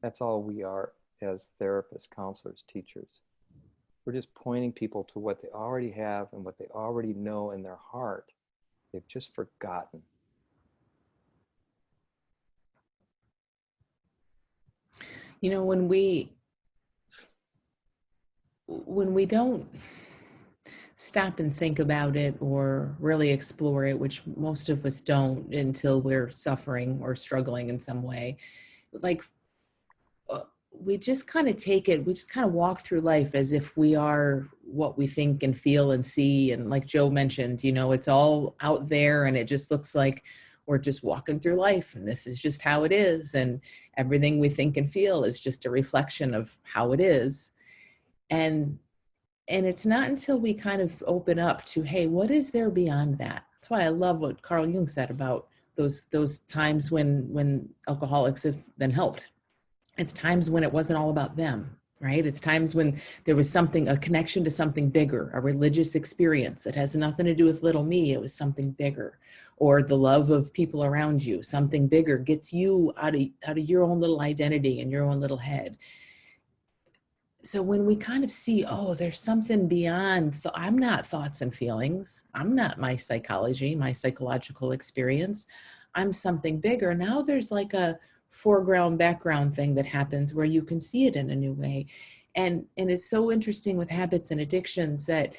Speaker 1: That's all we are as therapists, counselors, teachers. We're just pointing people to what they already have and what they already know in their heart. They've just forgotten.
Speaker 2: You know, when we don't stop and think about it or really explore it, which most of us don't until we're suffering or struggling in some way, like we just kind of take it, we just kind of walk through life as if we are what we think and feel and see. And like Joe mentioned, you know, it's all out there and it just looks like we're just walking through life and this is just how it is. And everything we think and feel is just a reflection of how it is. And it's not until we kind of open up to, hey, what is there beyond that? That's why I love what Carl Jung said about those times when alcoholics have been helped. It's times when it wasn't all about them, right? It's times when there was something, a connection to something bigger, a religious experience that has nothing to do with little me. It was something bigger, or the love of people around you. Something bigger gets you out of your own little identity and your own little head. So when we kind of see, oh, there's something beyond, I'm not thoughts and feelings. I'm not my psychology, my psychological experience. I'm something bigger. Now there's like a foreground, background thing that happens where you can see it in a new way. And it's so interesting with habits and addictions that,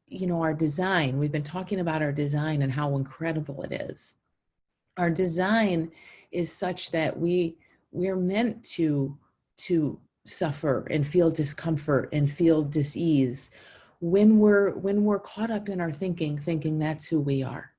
Speaker 2: you know, our design, we've been talking about our design and how incredible it is. Our design is such that we're meant to suffer and feel discomfort and feel dis-ease when we're caught up in our thinking that's who we are.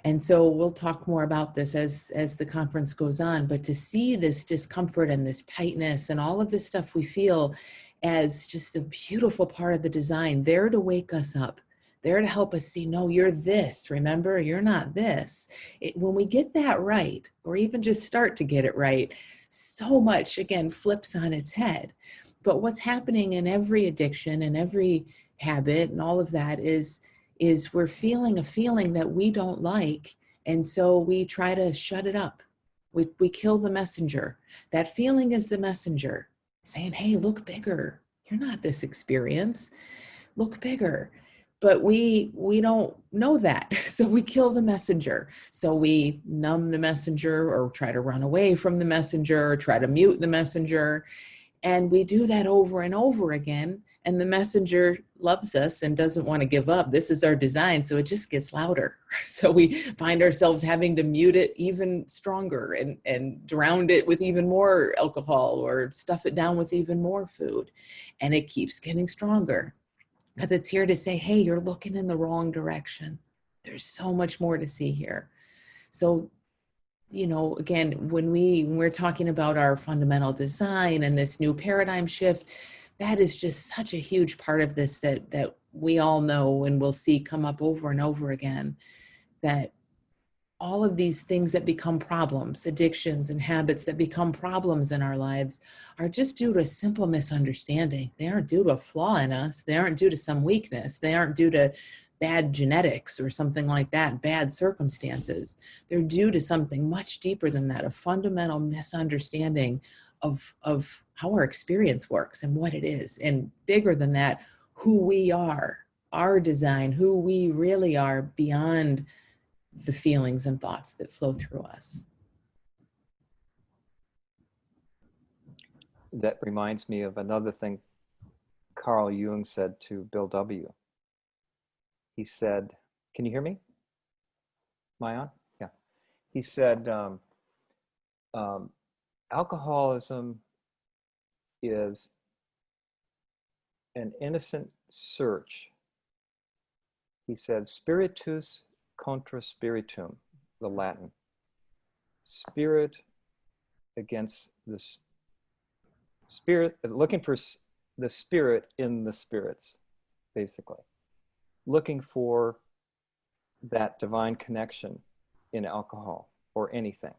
Speaker 2: And so we'll talk more about this as the conference goes on, but to see this discomfort and this tightness and all of this stuff we feel as just a beautiful part of the design, there to wake us up, there to help us see, no, you're this, remember, you're not this. When we get that right, or even just start to get it right, so much, again, flips on its head. But what's happening in every addiction and every habit and all of that is we're feeling a feeling that we don't like. And so we try to shut it up. We kill the messenger. That feeling is the messenger saying, hey, look bigger. You're not this experience. Look bigger. But we don't know that. So we kill the messenger. So we numb the messenger or try to run away from the messenger or try to mute the messenger. And we do that over and over again. And the messenger loves us and doesn't want to give up. This is our design. So it just gets louder. So we find ourselves having to mute it even stronger and drown it with even more alcohol or stuff it down with even more food. And it keeps getting stronger because it's here to say, hey, you're looking in the wrong direction. There's so much more to see here. So, you know, again, when we're talking about our fundamental design and this new paradigm shift, that is just such a huge part of this that we all know and will see come up over and over again, that all of these things that become problems, addictions and habits that become problems in our lives, are just due to a simple misunderstanding. They aren't due to a flaw in us. They aren't due to some weakness. They aren't due to bad genetics or something like that, bad circumstances. They're due to something much deeper than that, a fundamental misunderstanding of how our experience works and what it is. And bigger than that, who we are, our design, who we really are beyond the feelings and thoughts that flow through us.
Speaker 1: That reminds me of another thing Carl Jung said to Bill W. He said, can you hear me? Am I on? Yeah. He said, alcoholism is an innocent search. He said, spiritus contra spiritum, the Latin. Spirit against the spirit, looking for the spirit in the spirits, basically. Looking for that divine connection in alcohol or anything.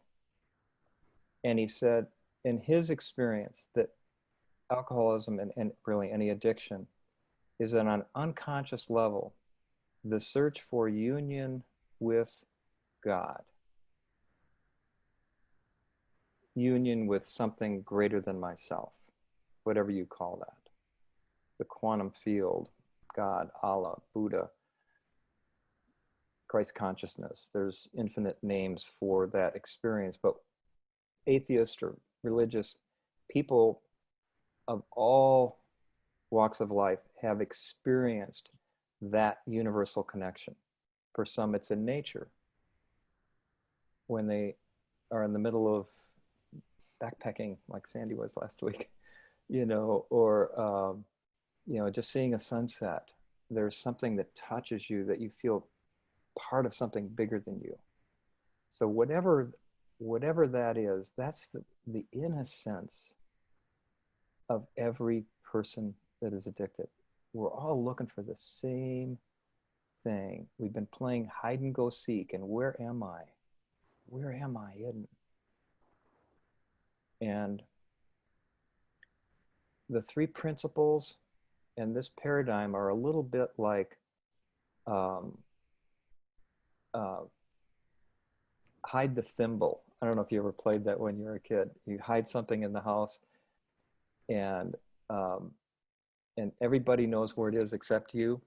Speaker 1: And he said, in his experience, that alcoholism and really any addiction is on an unconscious level the search for union with God, union with something greater than myself, whatever you call that, the quantum field, God, Allah, Buddha, Christ consciousness. There's infinite names for that experience, but atheist or religious, people of all walks of life have experienced that universal connection. For some, it's in nature when they are in the middle of backpacking, like Sandy was last week, or just seeing a sunset. There's something that touches you, that you feel part of something bigger than you. So whatever that is, that's the innocence of every person that is addicted. We're all looking for the same thing. We've been playing hide and go seek, and where am I? Where am I hidden? And the three principles and this paradigm are a little bit like hide the thimble. I don't know if you ever played that when you were a kid. You hide something in the house, and everybody knows where it is except you.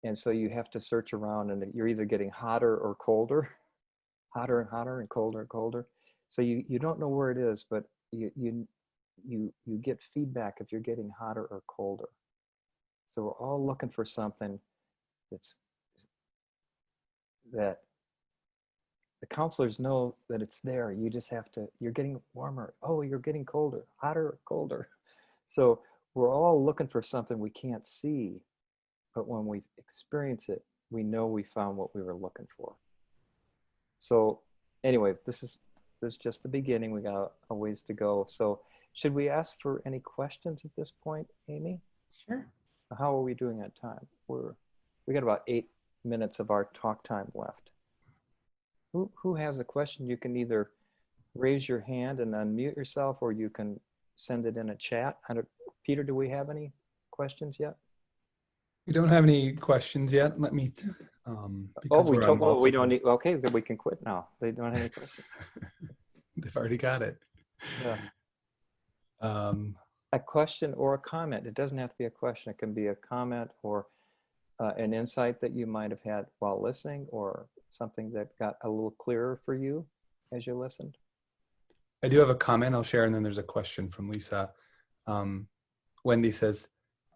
Speaker 1: And so you have to search around, and you're either getting hotter or colder, hotter and hotter, and colder and colder. So you don't know where it is, but you get feedback if you're getting hotter or colder. So we're all looking for something that the counselors know that it's there. You just have to, you're getting warmer. Oh, you're getting colder, hotter or colder. So we're all looking for something we can't see, but when we experience it, we know we found what we were looking for. So anyways, this is just the beginning. We got a ways to go. So should we ask for any questions at this point, Amy?
Speaker 2: Sure.
Speaker 1: How are we doing on time? We got about 8 minutes of our talk time left. Who has a question? You can either raise your hand and unmute yourself, or you can send it in a chat. Peter, do we have any questions yet?
Speaker 3: We don't have any questions yet. Let me.
Speaker 1: We don't need. Okay, we can quit now. They don't have any questions.
Speaker 3: They've already got it.
Speaker 1: Yeah. A question or a comment. It doesn't have to be a question. It can be a comment or an insight that you might have had while listening, or something that got a little clearer for you as you listened.
Speaker 3: I do have a comment I'll share, and then there's a question from Lisa. Wendy says,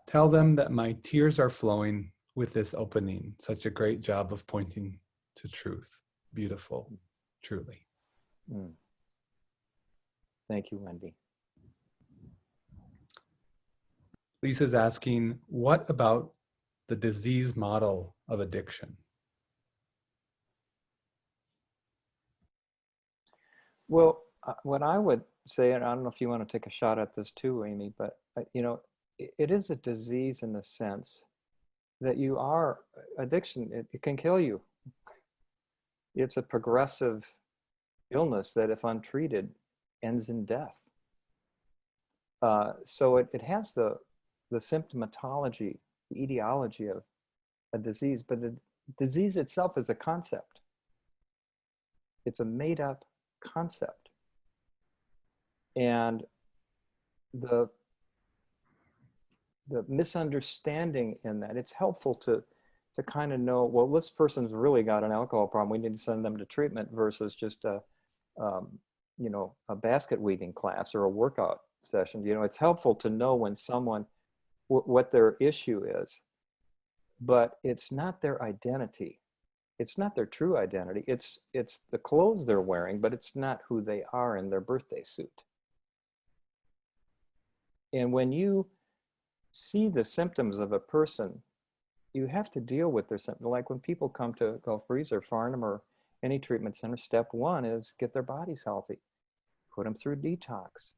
Speaker 3: "Tell them that my tears are flowing with this opening. Such a great job of pointing to truth. Beautiful, truly."
Speaker 1: Thank you, Wendy.
Speaker 3: Lisa's asking, what about the disease model of addiction?
Speaker 1: Well, what I would say, and I don't know if you want to take a shot at this too, Amy, but it is a disease in the sense that addiction, it can kill you. It's a progressive illness that, if untreated, ends in death. So it has the symptomatology, the etiology of a disease, but the disease itself is a concept. It's a made up concept. And the misunderstanding in that, it's helpful to kind of know, well, this person's really got an alcohol problem. We need to send them to treatment, versus just a basket weaving class or a workout session. It's helpful to know when someone, what their issue is, but it's not their identity. It's not their true identity. It's the clothes they're wearing, but it's not who they are in their birthday suit. And when you see the symptoms of a person, you have to deal with their symptoms. Like when people come to Gulf Breeze or Farnham or any treatment center, step one is get their bodies healthy, put them through detox,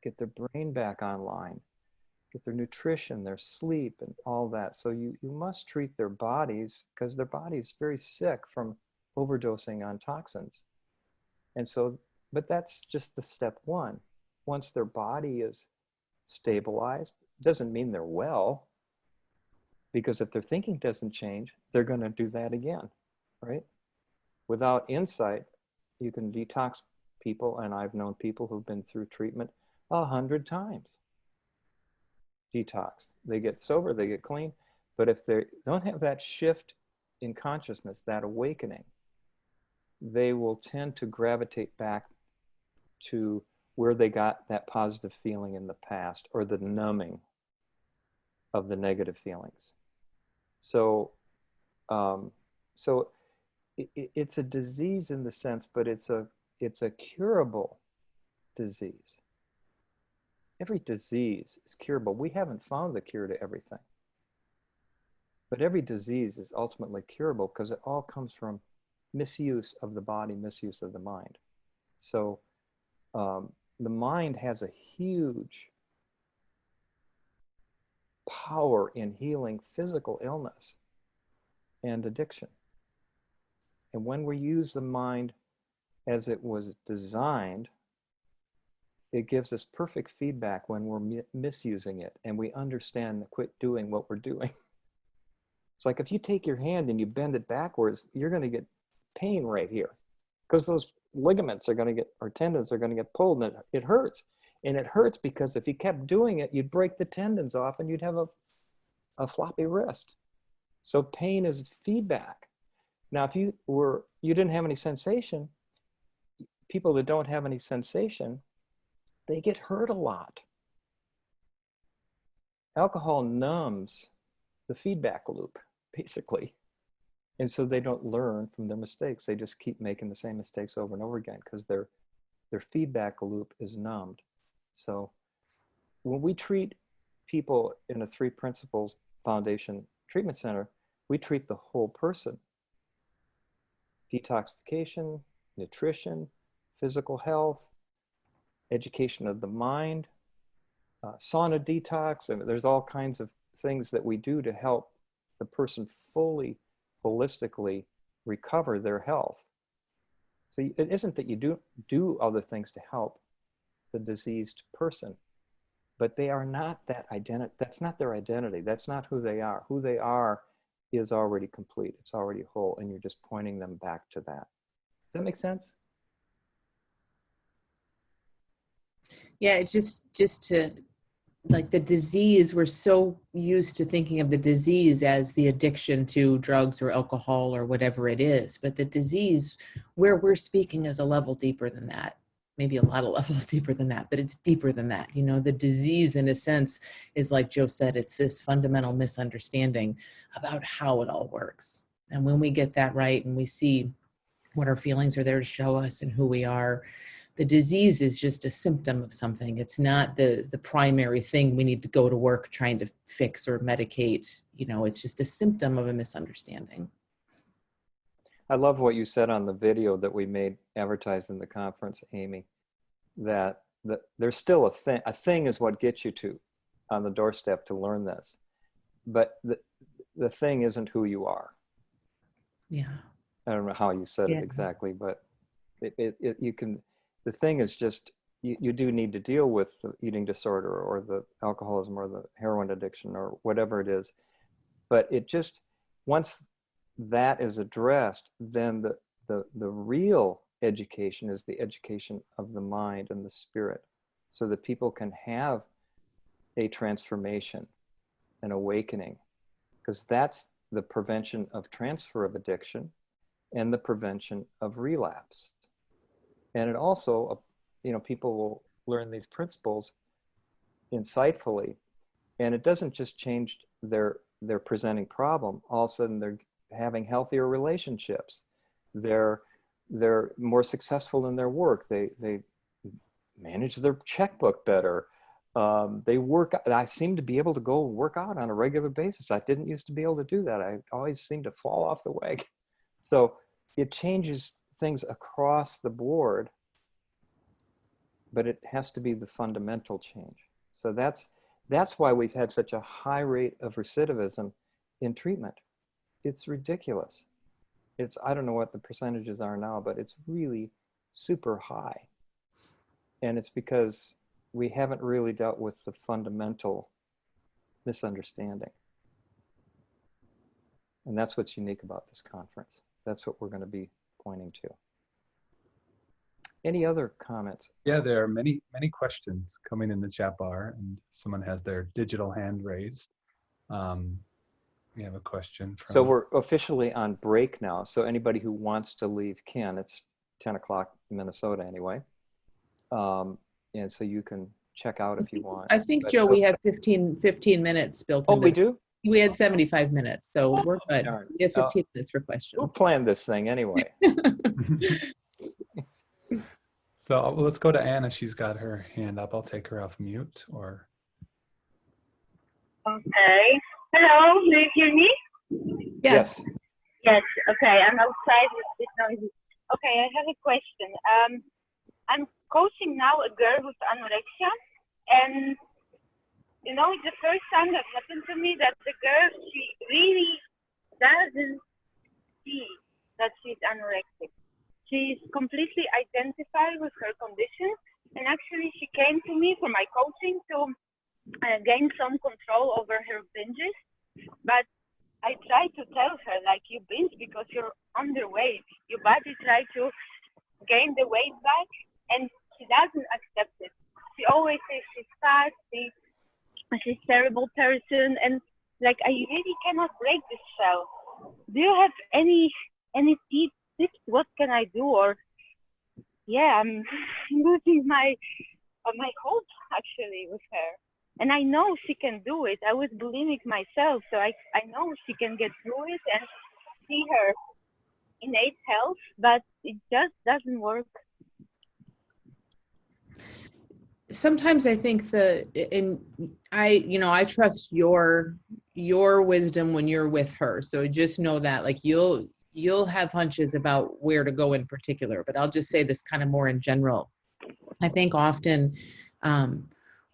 Speaker 1: get their brain back online, get their nutrition, their sleep, and all that. So you must treat their bodies, because their body's very sick from overdosing on toxins. And so, but that's just the step one. Once their body is stabilized, doesn't mean they're well, because if their thinking doesn't change, they're going to do that again, right? Without insight, you can detox people, and I've known people who've been through treatment 100 times. Detox. They get sober, they get clean, but if they don't have that shift in consciousness, that awakening, they will tend to gravitate back to where they got that positive feeling in the past, or the numbing of the negative feelings. So, so it's a disease in the sense, but it's a curable disease. Every disease is curable. We haven't found the cure to everything. But every disease is ultimately curable because it all comes from misuse of the body, misuse of the mind. So the mind has a huge power in healing physical illness and addiction. And when we use the mind as it was designed, it gives us perfect feedback when we're misusing it, and we understand to quit doing what we're doing. It's like if you take your hand and you bend it backwards, you're going to get pain right here because those ligaments are going to get, or tendons are going to get pulled, and it hurts. And it hurts because if you kept doing it, you'd break the tendons off and you'd have a floppy wrist. So pain is feedback. Now, if you didn't have any sensation, people that don't have any sensation, they get hurt a lot. Alcohol numbs the feedback loop, basically. And so they don't learn from their mistakes. They just keep making the same mistakes over and over again because their feedback loop is numbed. So when we treat people in a 3 Principles Foundation treatment center, we treat the whole person. Detoxification, nutrition, physical health, education of the mind, sauna detox. I mean, there's all kinds of things that we do to help the person fully, holistically recover their health. So it isn't that you do other things to help the diseased person, but they are not that identity. That's not their identity. That's not who they are. Who they are is already complete. It's already whole, and you're just pointing them back to that. Does that make sense?
Speaker 2: Yeah, it's just to, like, the disease, we're so used to thinking of the disease as the addiction to drugs or alcohol or whatever it is. But the disease, where we're speaking, is a level deeper than that. Maybe a lot of levels deeper than that, but it's deeper than that. You know, the disease, in a sense, is, like Joe said, it's this fundamental misunderstanding about how it all works. And when we get that right and we see what our feelings are there to show us and who we are, the disease is just a symptom of something. It's not the primary thing we need to go to work trying to fix or medicate. You know, it's just a symptom of a misunderstanding.
Speaker 1: I love what you said on the video that we made advertising the conference, Amy, that there's still a thing. A thing is what gets you to on the doorstep to learn this. But the thing isn't who you are.
Speaker 2: Yeah.
Speaker 1: I don't know how you said it exactly, but you can, the thing is just, you do need to deal with the eating disorder or the alcoholism or the heroin addiction or whatever it is. But it just, once that is addressed, then the real education is the education of the mind and the spirit, so that people can have a transformation, an awakening, because that's the prevention of transfer of addiction and the prevention of relapse. And it also, you know, people will learn these principles insightfully, and it doesn't just change their presenting problem. All of a sudden they're having healthier relationships. They're more successful in their work. They manage their checkbook better. They work. I seem to be able to go work out on a regular basis. I didn't used to be able to do that. I always seemed to fall off the wagon. So it changes things across the board, but it has to be the fundamental change. So that's why we've had such a high rate of recidivism in treatment. It's ridiculous. I don't know what the percentages are now, but it's really super high. And it's because we haven't really dealt with the fundamental misunderstanding. And that's what's unique about this conference. That's what we're going to be pointing to. Any other comments?
Speaker 3: Yeah, there are many questions coming in the chat bar, and someone has their digital hand raised. We have a question from...
Speaker 1: So we're officially on break now. So anybody who wants to leave can. It's 10 o'clock in Minnesota anyway. and so you can check out if you want.
Speaker 2: I think,
Speaker 1: But
Speaker 2: Joe, we have 15 minutes built
Speaker 1: oh,
Speaker 2: into
Speaker 1: we
Speaker 2: the-
Speaker 1: do?
Speaker 2: We had 75 minutes, so we're good.
Speaker 1: Darn.
Speaker 2: We have 15 minutes for
Speaker 1: Who
Speaker 2: questions.
Speaker 1: planned this thing anyway?
Speaker 3: So let's go to Anna. She's got her hand up. I'll take her off mute or.
Speaker 4: Okay. Hello, do you hear me?
Speaker 2: Yes.
Speaker 4: Yes. Okay, I'm outside. It's a bit noisy. Okay, I have a question. I'm coaching now a girl with anorexia, and you know, it's the first time that happened to me that the girl, she really doesn't see that she's anorexic. She's completely identified with her condition, and actually she came to me for my coaching to gain some control over her binges. But I tried to tell her, like, you binge because you're underweight. Your body tried to gain the weight back, and she doesn't accept it. She always says she's fat, she's a terrible person, and like, I really cannot break this spell. Do you have any tips? What can I do? Or yeah, I'm losing my hope actually with her. And I know she can do it. I was bulimic myself, so I know she can get through it and see her innate health, but it just doesn't work.
Speaker 2: Sometimes I think I trust your wisdom when you're with her. So just know that, like, you'll have hunches about where to go in particular, but I'll just say this kind of more in general. I think often,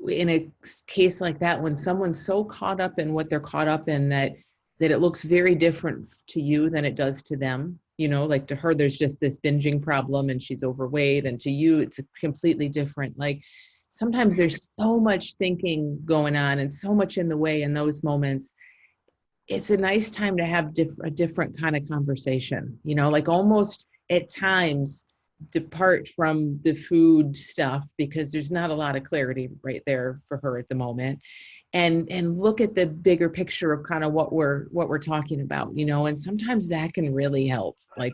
Speaker 2: in a case like that, when someone's so caught up in what they're caught up in that it looks very different to you than it does to them, like to her, there's just this binging problem and she's overweight, and to you, it's completely different. Like, sometimes there's so much thinking going on and so much in the way in those moments. It's a nice time to have a different kind of conversation, like almost at times depart from the food stuff, because there's not a lot of clarity right there for her at the moment, and look at the bigger picture of kind of what we're talking about, and sometimes that can really help. Like,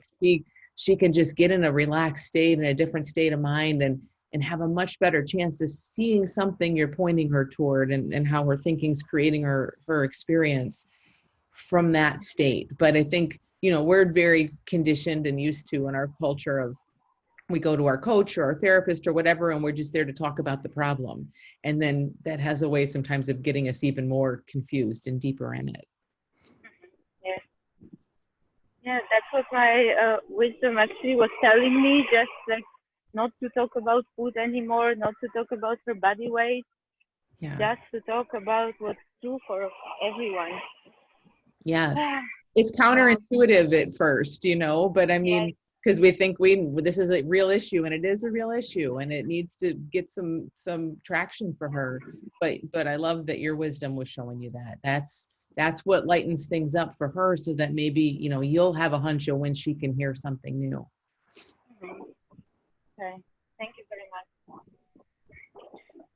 Speaker 2: she can just get in a relaxed state, in a different state of mind, and have a much better chance of seeing something you're pointing her toward, and how her thinking's creating her experience from that state. But I think, we're very conditioned and used to in our culture of, we go to our coach or our therapist or whatever, and we're just there to talk about the problem. And then that has a way sometimes of getting us even more confused and deeper in it.
Speaker 4: Yeah, that's what my wisdom actually was telling me, just like not to talk about food anymore, not to talk about her body weight, just to talk about what's true for everyone.
Speaker 2: Yes. It's counterintuitive at first, but I mean, because we think this is a real issue, and it is a real issue, and it needs to get some traction for her. But I love that your wisdom was showing you that. That's what lightens things up for her, so that maybe, you'll have a hunch of when she can hear something new.
Speaker 4: Mm-hmm. Okay. Thank you very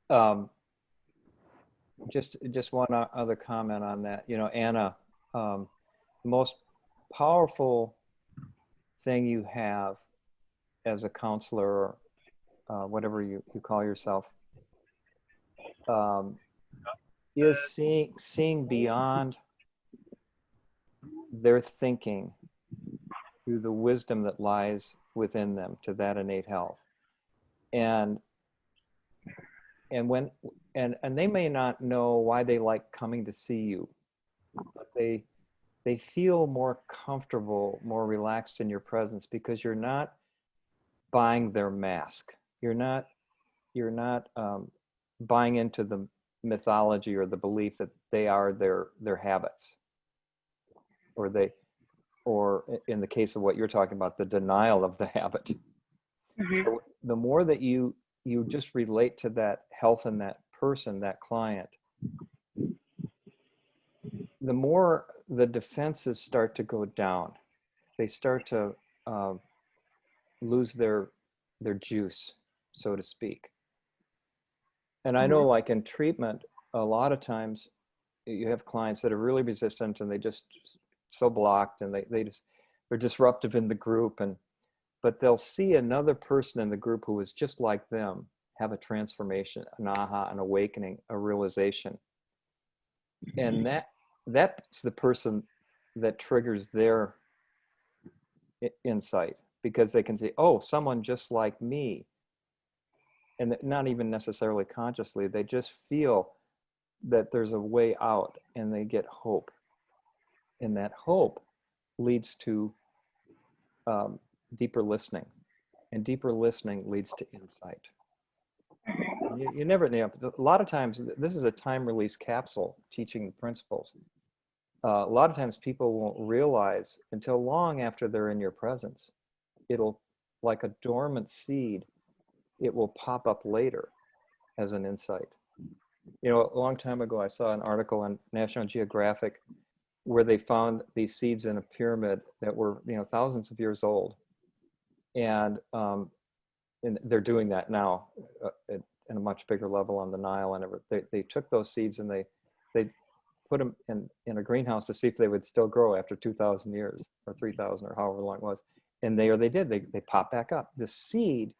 Speaker 4: much.
Speaker 1: Just one other comment on that. Anna, the most powerful thing you have as a counselor, or whatever you call yourself, is seeing beyond their thinking through the wisdom that lies within them, to that innate health. And they may not know why they like coming to see you, but they feel more comfortable, more relaxed in your presence, because you're not buying their mask. You're not buying into the mythology or the belief that they are their habits, or in the case of what you're talking about, the denial of the habit. Mm-hmm. So the more that you just relate to that health in that person, that client, the more the defenses start to go down. They start to lose their juice, so to speak. And I know, like in treatment, a lot of times you have clients that are really resistant, and they just so blocked, and they're disruptive in the group, but they'll see another person in the group who is just like them, have a transformation, an aha, an awakening, a realization. And that's the person that triggers their insight, because they can say, oh, someone just like me. And not even necessarily consciously, they just feel that there's a way out, and they get hope. And that hope leads to deeper listening, and deeper listening leads to insight. You never know. A lot of times, this is a time release capsule teaching principles. A lot of times people won't realize until long after they're in your presence. It'll, like a dormant seed, it will pop up later as an insight. You know, a long time ago, I saw an article on National Geographic where they found these seeds in a pyramid that were, you know, thousands of years old. And they're doing that now at a much bigger level on the Nile. And they took those seeds and they put them in a greenhouse to see if they would still grow after 2,000 years or 3,000 or however long it was. And they did. They popped back up. The seed,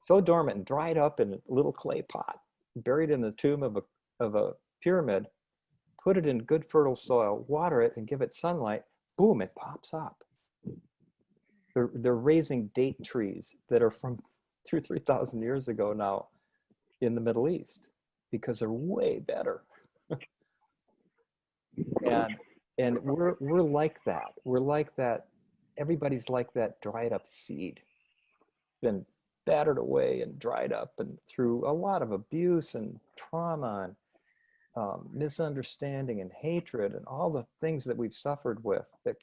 Speaker 1: so dormant and dried up in a little clay pot, buried in the tomb of a pyramid, put it in good fertile soil, water it, and give it sunlight, boom, it pops up. They're raising date trees that are from 3,000 years ago now in the Middle East, because they're way better. and we're like that. We're like that. Everybody's like that dried up seed, been battered away and dried up, and through a lot of abuse and trauma and misunderstanding and hatred and all the things that we've suffered with, that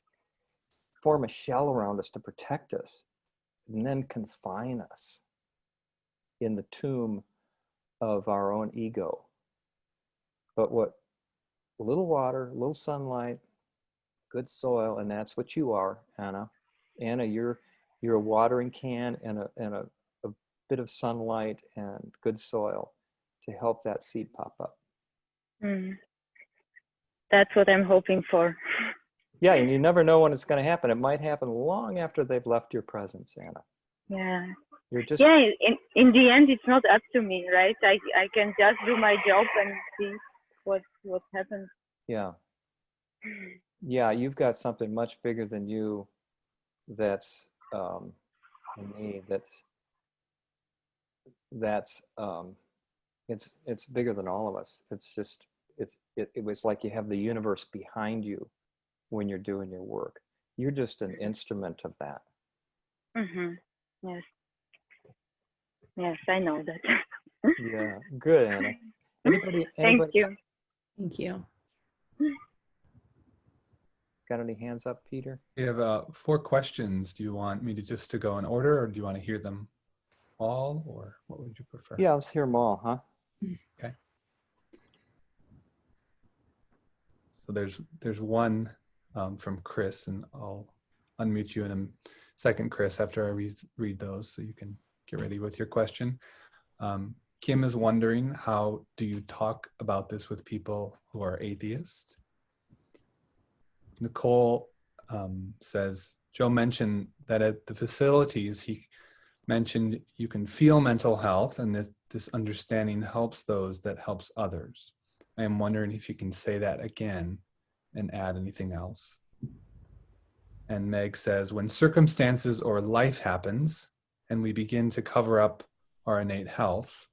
Speaker 1: form a shell around us to protect us and then confine us in the tomb of our own ego. But what, a little water, a little sunlight, good soil, and that's what you are, Anna. Anna, you're a watering can and a bit of sunlight and good soil to help that seed pop up.
Speaker 4: That's what I'm hoping for.
Speaker 1: Yeah, and you never know when it's going to happen. It might happen long after they've left your presence, Anna.
Speaker 4: Yeah.
Speaker 1: You're just...
Speaker 4: Yeah, in the end, it's not up to me, right? I can just do my job and see what happens.
Speaker 1: Yeah. Yeah, you've got something much bigger than you that's in me, it's bigger than all of us. It's just, it was like you have the universe behind you when you're doing your work. You're just an instrument of that.
Speaker 4: Yes. Yes, I know that.
Speaker 1: Yeah, good, Anna. Anybody?
Speaker 4: Thank you.
Speaker 2: Thank you.
Speaker 1: Got any hands up, Peter?
Speaker 3: We have 4 questions. Do you want me to go in order, or do you want to hear them all, or what would you prefer?
Speaker 1: Yeah, let's hear them all, huh?
Speaker 3: Okay. So there's one from Chris, and I'll unmute you in a second, Chris, after I read those, so you can get ready with your question. Kim is wondering, how do you talk about this with people who are atheists? Nicole says, Joe mentioned that at the facilities, he mentioned you can feel mental health, and that this understanding helps those that helps others. I am wondering if you can say that again and add anything else. And Meg says, when circumstances or life happens and we begin to cover up our innate health,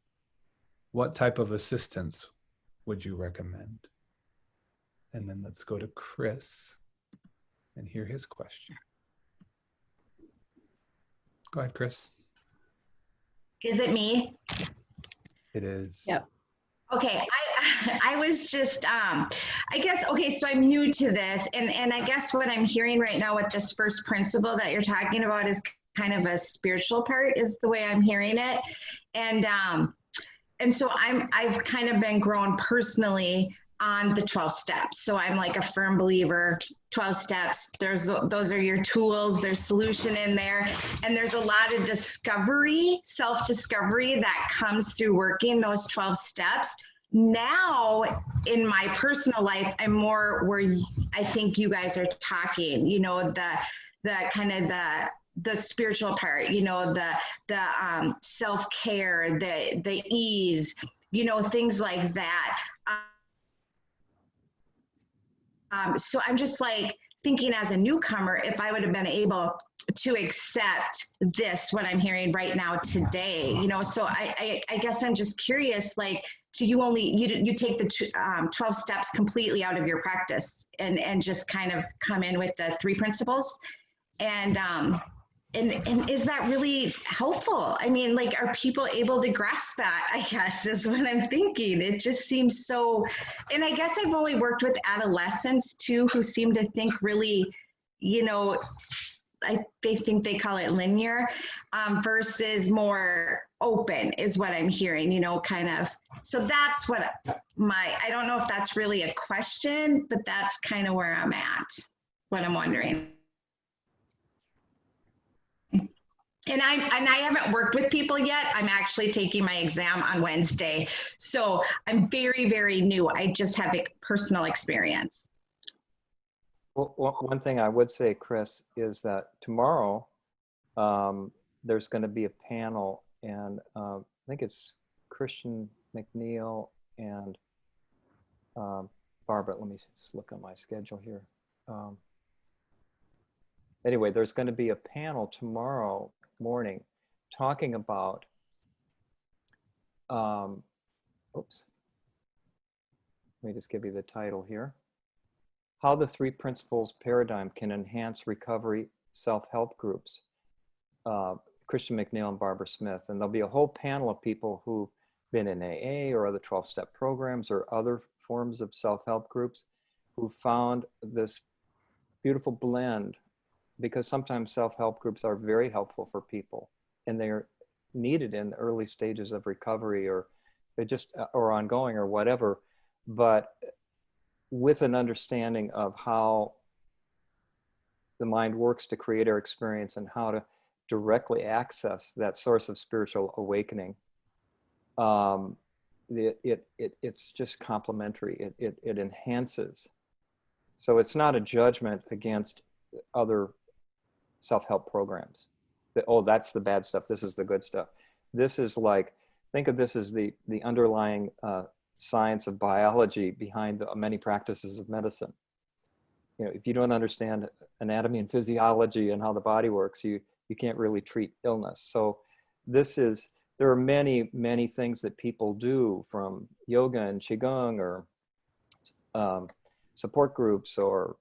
Speaker 3: what type of assistance would you recommend? And then let's go to Chris and hear his question. Go ahead, Chris.
Speaker 5: Is it me?
Speaker 3: It is.
Speaker 2: Yep.
Speaker 5: Okay, I was just, I guess, okay, so I'm new to this, and I guess what I'm hearing right now with this first principle that you're talking about is kind of a spiritual part, is the way I'm hearing it. And so I've kind of been grown personally on the 12 steps. So I'm like a firm believer, 12 steps, those are your tools, there's solution in there. And there's a lot of discovery, self-discovery that comes through working those 12 steps. Now in my personal life, I'm more where I think you guys are talking, you know, the kind of the spiritual part, you know, the self-care, the ease, you know, things like that. So I'm just like thinking as a newcomer, if I would have been able to accept this, what I'm hearing right now today, you know, so I guess I'm just curious, like, do you only, you take the 12 steps completely out of your practice and just kind of come in with the 3 principles? And is that really helpful? I mean, like, are people able to grasp that, I guess, is what I'm thinking. It just seems so, and I guess I've only worked with adolescents too, who seem to think really, you know, they think they call it linear versus more open is what I'm hearing, you know, kind of. So that's what I don't know if that's really a question, but that's kind of where I'm at, what I'm wondering. And I haven't worked with people yet. I'm actually taking my exam on Wednesday. So I'm very, very new. I just have personal experience.
Speaker 1: Well, one thing I would say, Chris, is that tomorrow there's going to be a panel, and I think it's Christian McNeil and Barbara. Let me just look on my schedule here. Anyway, there's going to be a panel tomorrow morning talking about oops, let me just give you the title here: how the 3 principles paradigm can enhance recovery self-help groups. Christian McNeil and Barbara Smith. And there'll be a whole panel of people who've been in AA or other 12-step programs or other forms of self-help groups who found this beautiful blend, because sometimes self-help groups are very helpful for people and they're needed in the early stages of recovery, or they just, or ongoing or whatever, but with an understanding of how the mind works to create our experience and how to directly access that source of spiritual awakening. It's just complementary. It enhances. So it's not a judgment against other self-help programs. That, oh, that's the bad stuff. This is the good stuff. This is like, think of this as the underlying science of biology behind the many practices of medicine. You know, if you don't understand anatomy and physiology and how the body works, you can't really treat illness. So there are many, many things that people do, from yoga and qigong or support groups or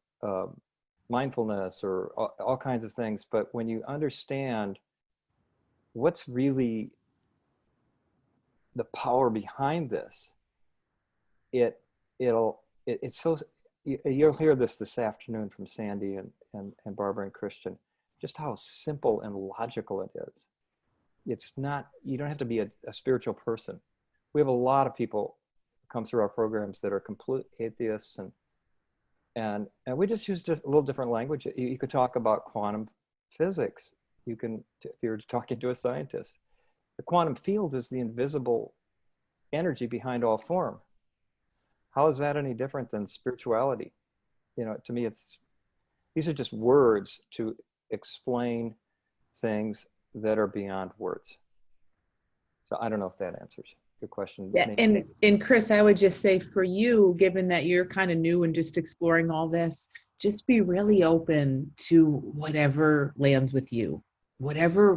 Speaker 1: mindfulness or all kinds of things. But when you understand what's really the power behind this, it's so, you'll hear this afternoon from Sandy and Barbara and Christian, just how simple and logical it is. It's not, you don't have to be a spiritual person. We have a lot of people come through our programs that are complete atheists, and we just use just a little different language. You could talk about quantum physics. You can, if you're talking to a scientist, the quantum field is the invisible energy behind all form. How is that any different than spirituality? You know, to me, these are just words to explain things that are beyond words. So I don't know if that answers your question.
Speaker 2: Yeah, and Chris, I would just say for you, given that you're kind of new and just exploring all this, just be really open to whatever lands with you, whatever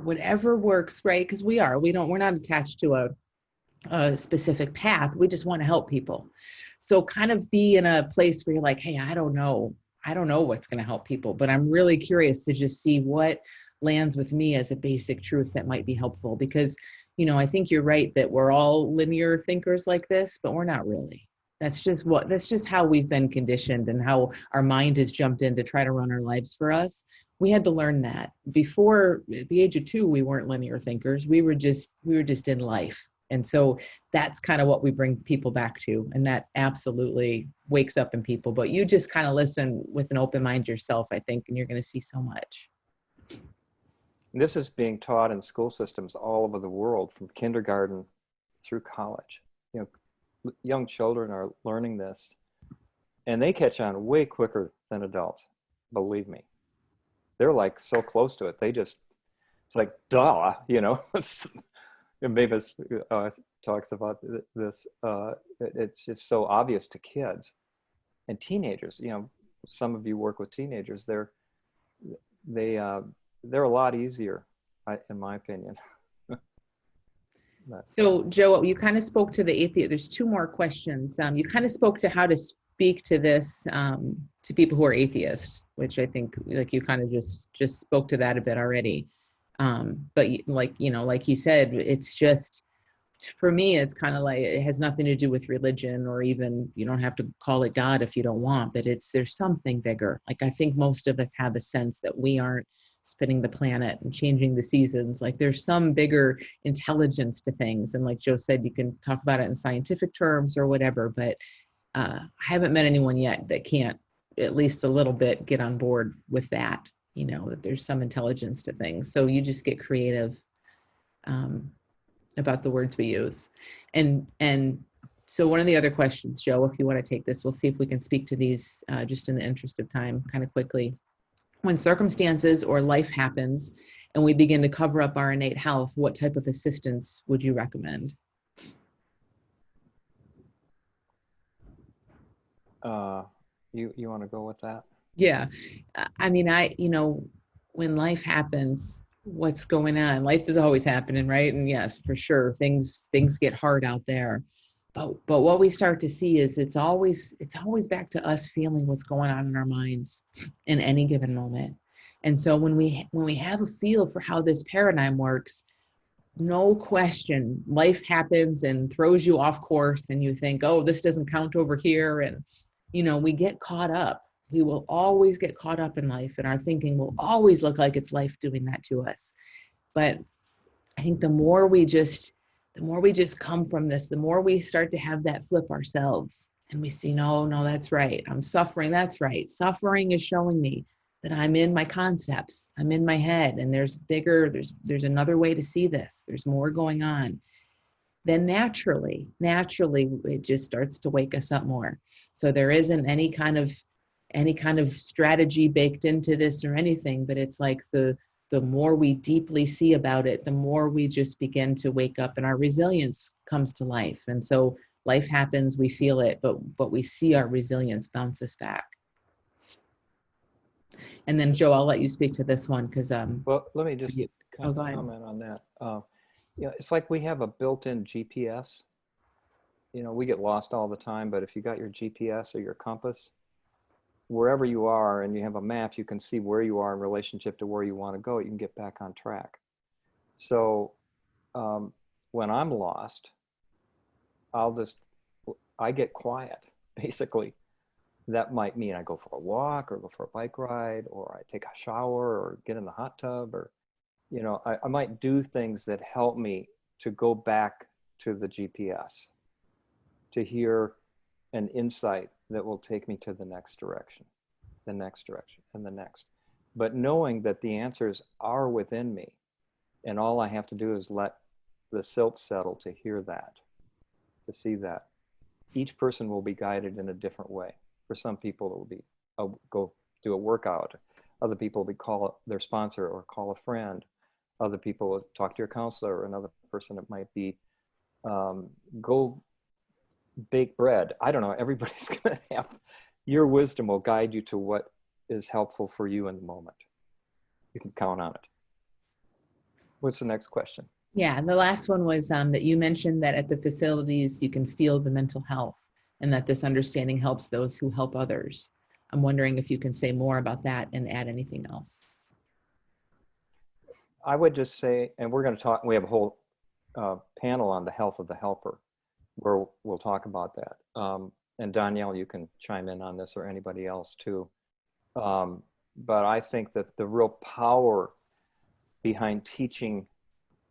Speaker 2: works, right? Because we're not attached to a specific path. We just want to help people. So kind of be in a place where you're like, hey, I don't know what's going to help people, but I'm really curious to just see what lands with me as a basic truth that might be helpful. Because, you know, I think you're right that we're all linear thinkers like this, but we're not really. That's just how we've been conditioned and how our mind has jumped in to try to run our lives for us. We had to learn that. Before, at the age of 2, we weren't linear thinkers. We were just in life. And so that's kind of what we bring people back to. And that absolutely wakes up in people. But you just kind of listen with an open mind yourself, I think, and you're going to see so much.
Speaker 1: This is being taught in school systems all over the world, from kindergarten through college. You know, young children are learning this, and they catch on way quicker than adults. Believe me, they're like so close to it. They just It's like, duh, you know. And Mavis talks about this. It's just so obvious to kids and teenagers. You know, some of you work with teenagers. They're a lot easier, in my opinion.
Speaker 2: So, Joe, you kind of spoke to the atheist. There's two more questions. You kind of spoke to how to speak to this to people who are atheists, which I think, like, you kind of just spoke to that a bit already. But like, you know, like he said, it's just, for me, it's kind of like, it has nothing to do with religion, or even, you don't have to call it God if you don't want, but there's something bigger. Like, I think most of us have a sense that we aren't spinning the planet and changing the seasons. Like, there's some bigger intelligence to things. And like Joe said, you can talk about it in scientific terms or whatever, but I haven't met anyone yet that can't at least a little bit get on board with that, you know, that there's some intelligence to things. So you just get creative about the words we use. And so one of the other questions, Joe, if you want to take this, we'll see if we can speak to these just in the interest of time, kind of quickly. When circumstances or life happens and we begin to cover up our innate health, what type of assistance would you recommend?
Speaker 1: You want to go with that?
Speaker 2: Yeah. I mean, you know, when life happens, what's going on? Life is always happening, right? And yes, for sure, things get hard out there. But what we start to see is it's always back to us feeling what's going on in our minds in any given moment. And so when we have a feel for how this paradigm works, no question, life happens and throws you off course, and you think, oh, this doesn't count over here. And, you know, we get caught up. We will always get caught up in life, and our thinking will always look like it's life doing that to us. But I think the more we just come from this, the more we start to have that flip ourselves, and we see, no, that's right. I'm suffering. That's right. Suffering is showing me that I'm in my concepts. I'm in my head, and there's another way to see this. There's more going on. Then naturally, it just starts to wake us up more. So there isn't any kind of strategy baked into this or anything, but it's like the more we deeply see about it, the more we just begin to wake up, and our resilience comes to life. And so life happens, we feel it, but we see our resilience bounce us back. And then Joe, I'll let you speak to this one because
Speaker 1: well, let me just
Speaker 2: go ahead.
Speaker 1: comment on that. You know, it's like we have a built-in GPS. You know, we get lost all the time, but if you got your GPS or your compass, wherever you are and you have a map, you can see where you are in relationship to where you want to go. You can get back on track. So when I'm lost, I get quiet, basically. That might mean I go for a walk or go for a bike ride, or I take a shower or get in the hot tub, or, you know, I might do things that help me to go back to the GPS, to hear an insight that will take me to the next direction, and the next. But knowing that the answers are within me, and all I have to do is let the silt settle to hear that, to see that. Each person will be guided in a different way. For some people, it will be go do a workout. Other people will call their sponsor or call a friend. Other people will talk to your counselor. Another person, it might be go bake bread. I don't know. Everybody's going to have, your wisdom will guide you to what is helpful for you in the moment. You can count on it. What's the next question?
Speaker 2: Yeah, the last one was that you mentioned that at the facilities you can feel the mental health, and that this understanding helps those who help others. I'm wondering if you can say more about that and add anything else.
Speaker 1: I would just say, and we're going to talk, we have a whole panel on the health of the helper, where we'll talk about that. And Danielle, you can chime in on this, or anybody else too. But I think that the real power behind teaching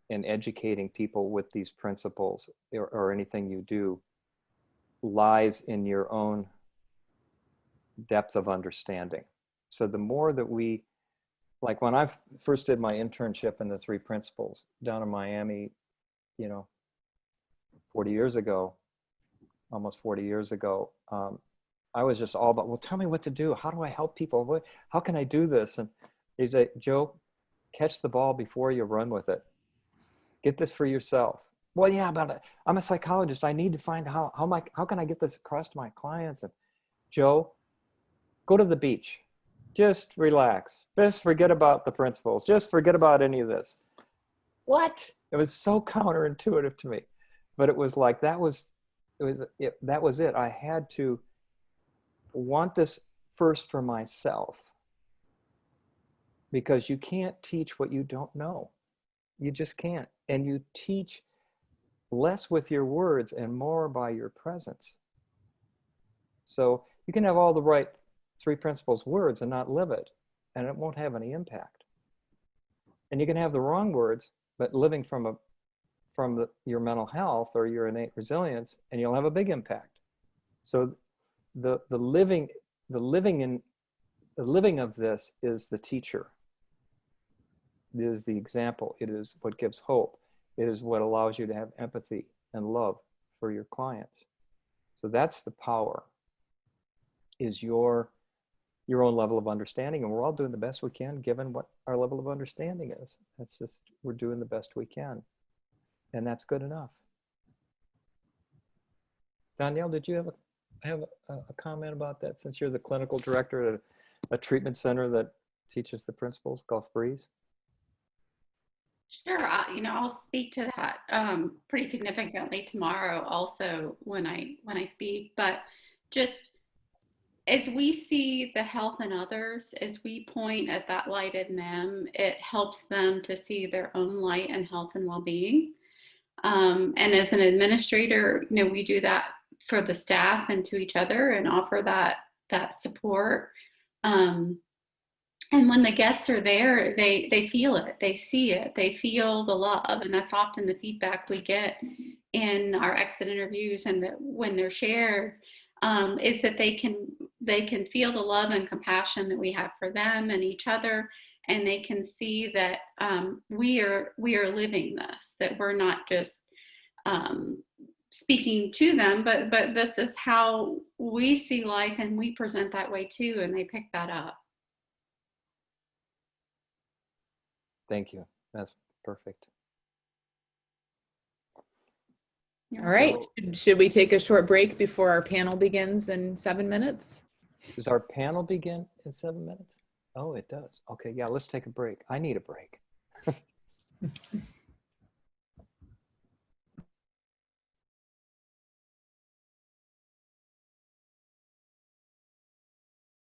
Speaker 1: and educating people with these principles, or anything you do, lies in your own depth of understanding. So the more that we, like when I first did my internship in the 3 principles down in Miami, you know, 40 years ago, almost 40 years ago, I was just all about, well, tell me what to do. How do I help people? How can I do this? And he said, Joe, catch the ball before you run with it. Get this for yourself. Well, yeah, but I'm a psychologist. I need to find how can I get this across to my clients? And Joe, go to the beach. Just relax. Just forget about the principles. Just forget about any of this. What? It was so counterintuitive to me, but it was like that was it. I had to want this first for myself, because you can't teach what you don't know. You just can't. And you teach less with your words and more by your presence. So you can have all the right 3 principles words and not live it, and it won't have any impact. And you can have the wrong words, but living from your mental health or your innate resilience, and you'll have a big impact. So the living of this is the teacher. It is the example. It is what gives hope. It is what allows you to have empathy and love for your clients. So that's the power, is your own level of understanding. And we're all doing the best we can given what our level of understanding is. That's just, we're doing the best we can. And that's good enough. Danielle, did you have a comment about that, since you're the clinical director at a treatment center that teaches the principles, Gulf Breeze?
Speaker 6: Sure, I'll speak to that pretty significantly tomorrow also when I speak, but just as we see the health in others, as we point at that light in them, it helps them to see their own light and health and well-being. And as an administrator, we do that for the staff and to each other and offer that support. And when the guests are there, they feel it, they see it, they feel the love. And that's often the feedback we get in our exit interviews, and that when they're shared, is that they can feel the love and compassion that we have for them and each other. And they can see that we are living this, that we're not just speaking to them, but this is how we see life, and we present that way too, and they pick that up.
Speaker 1: Thank you. That's perfect.
Speaker 2: All right. Should we take a short break before our panel begins in 7 minutes?
Speaker 1: Does our panel begin in 7 minutes? Oh, it does. Okay, yeah, let's take a break. I need a break.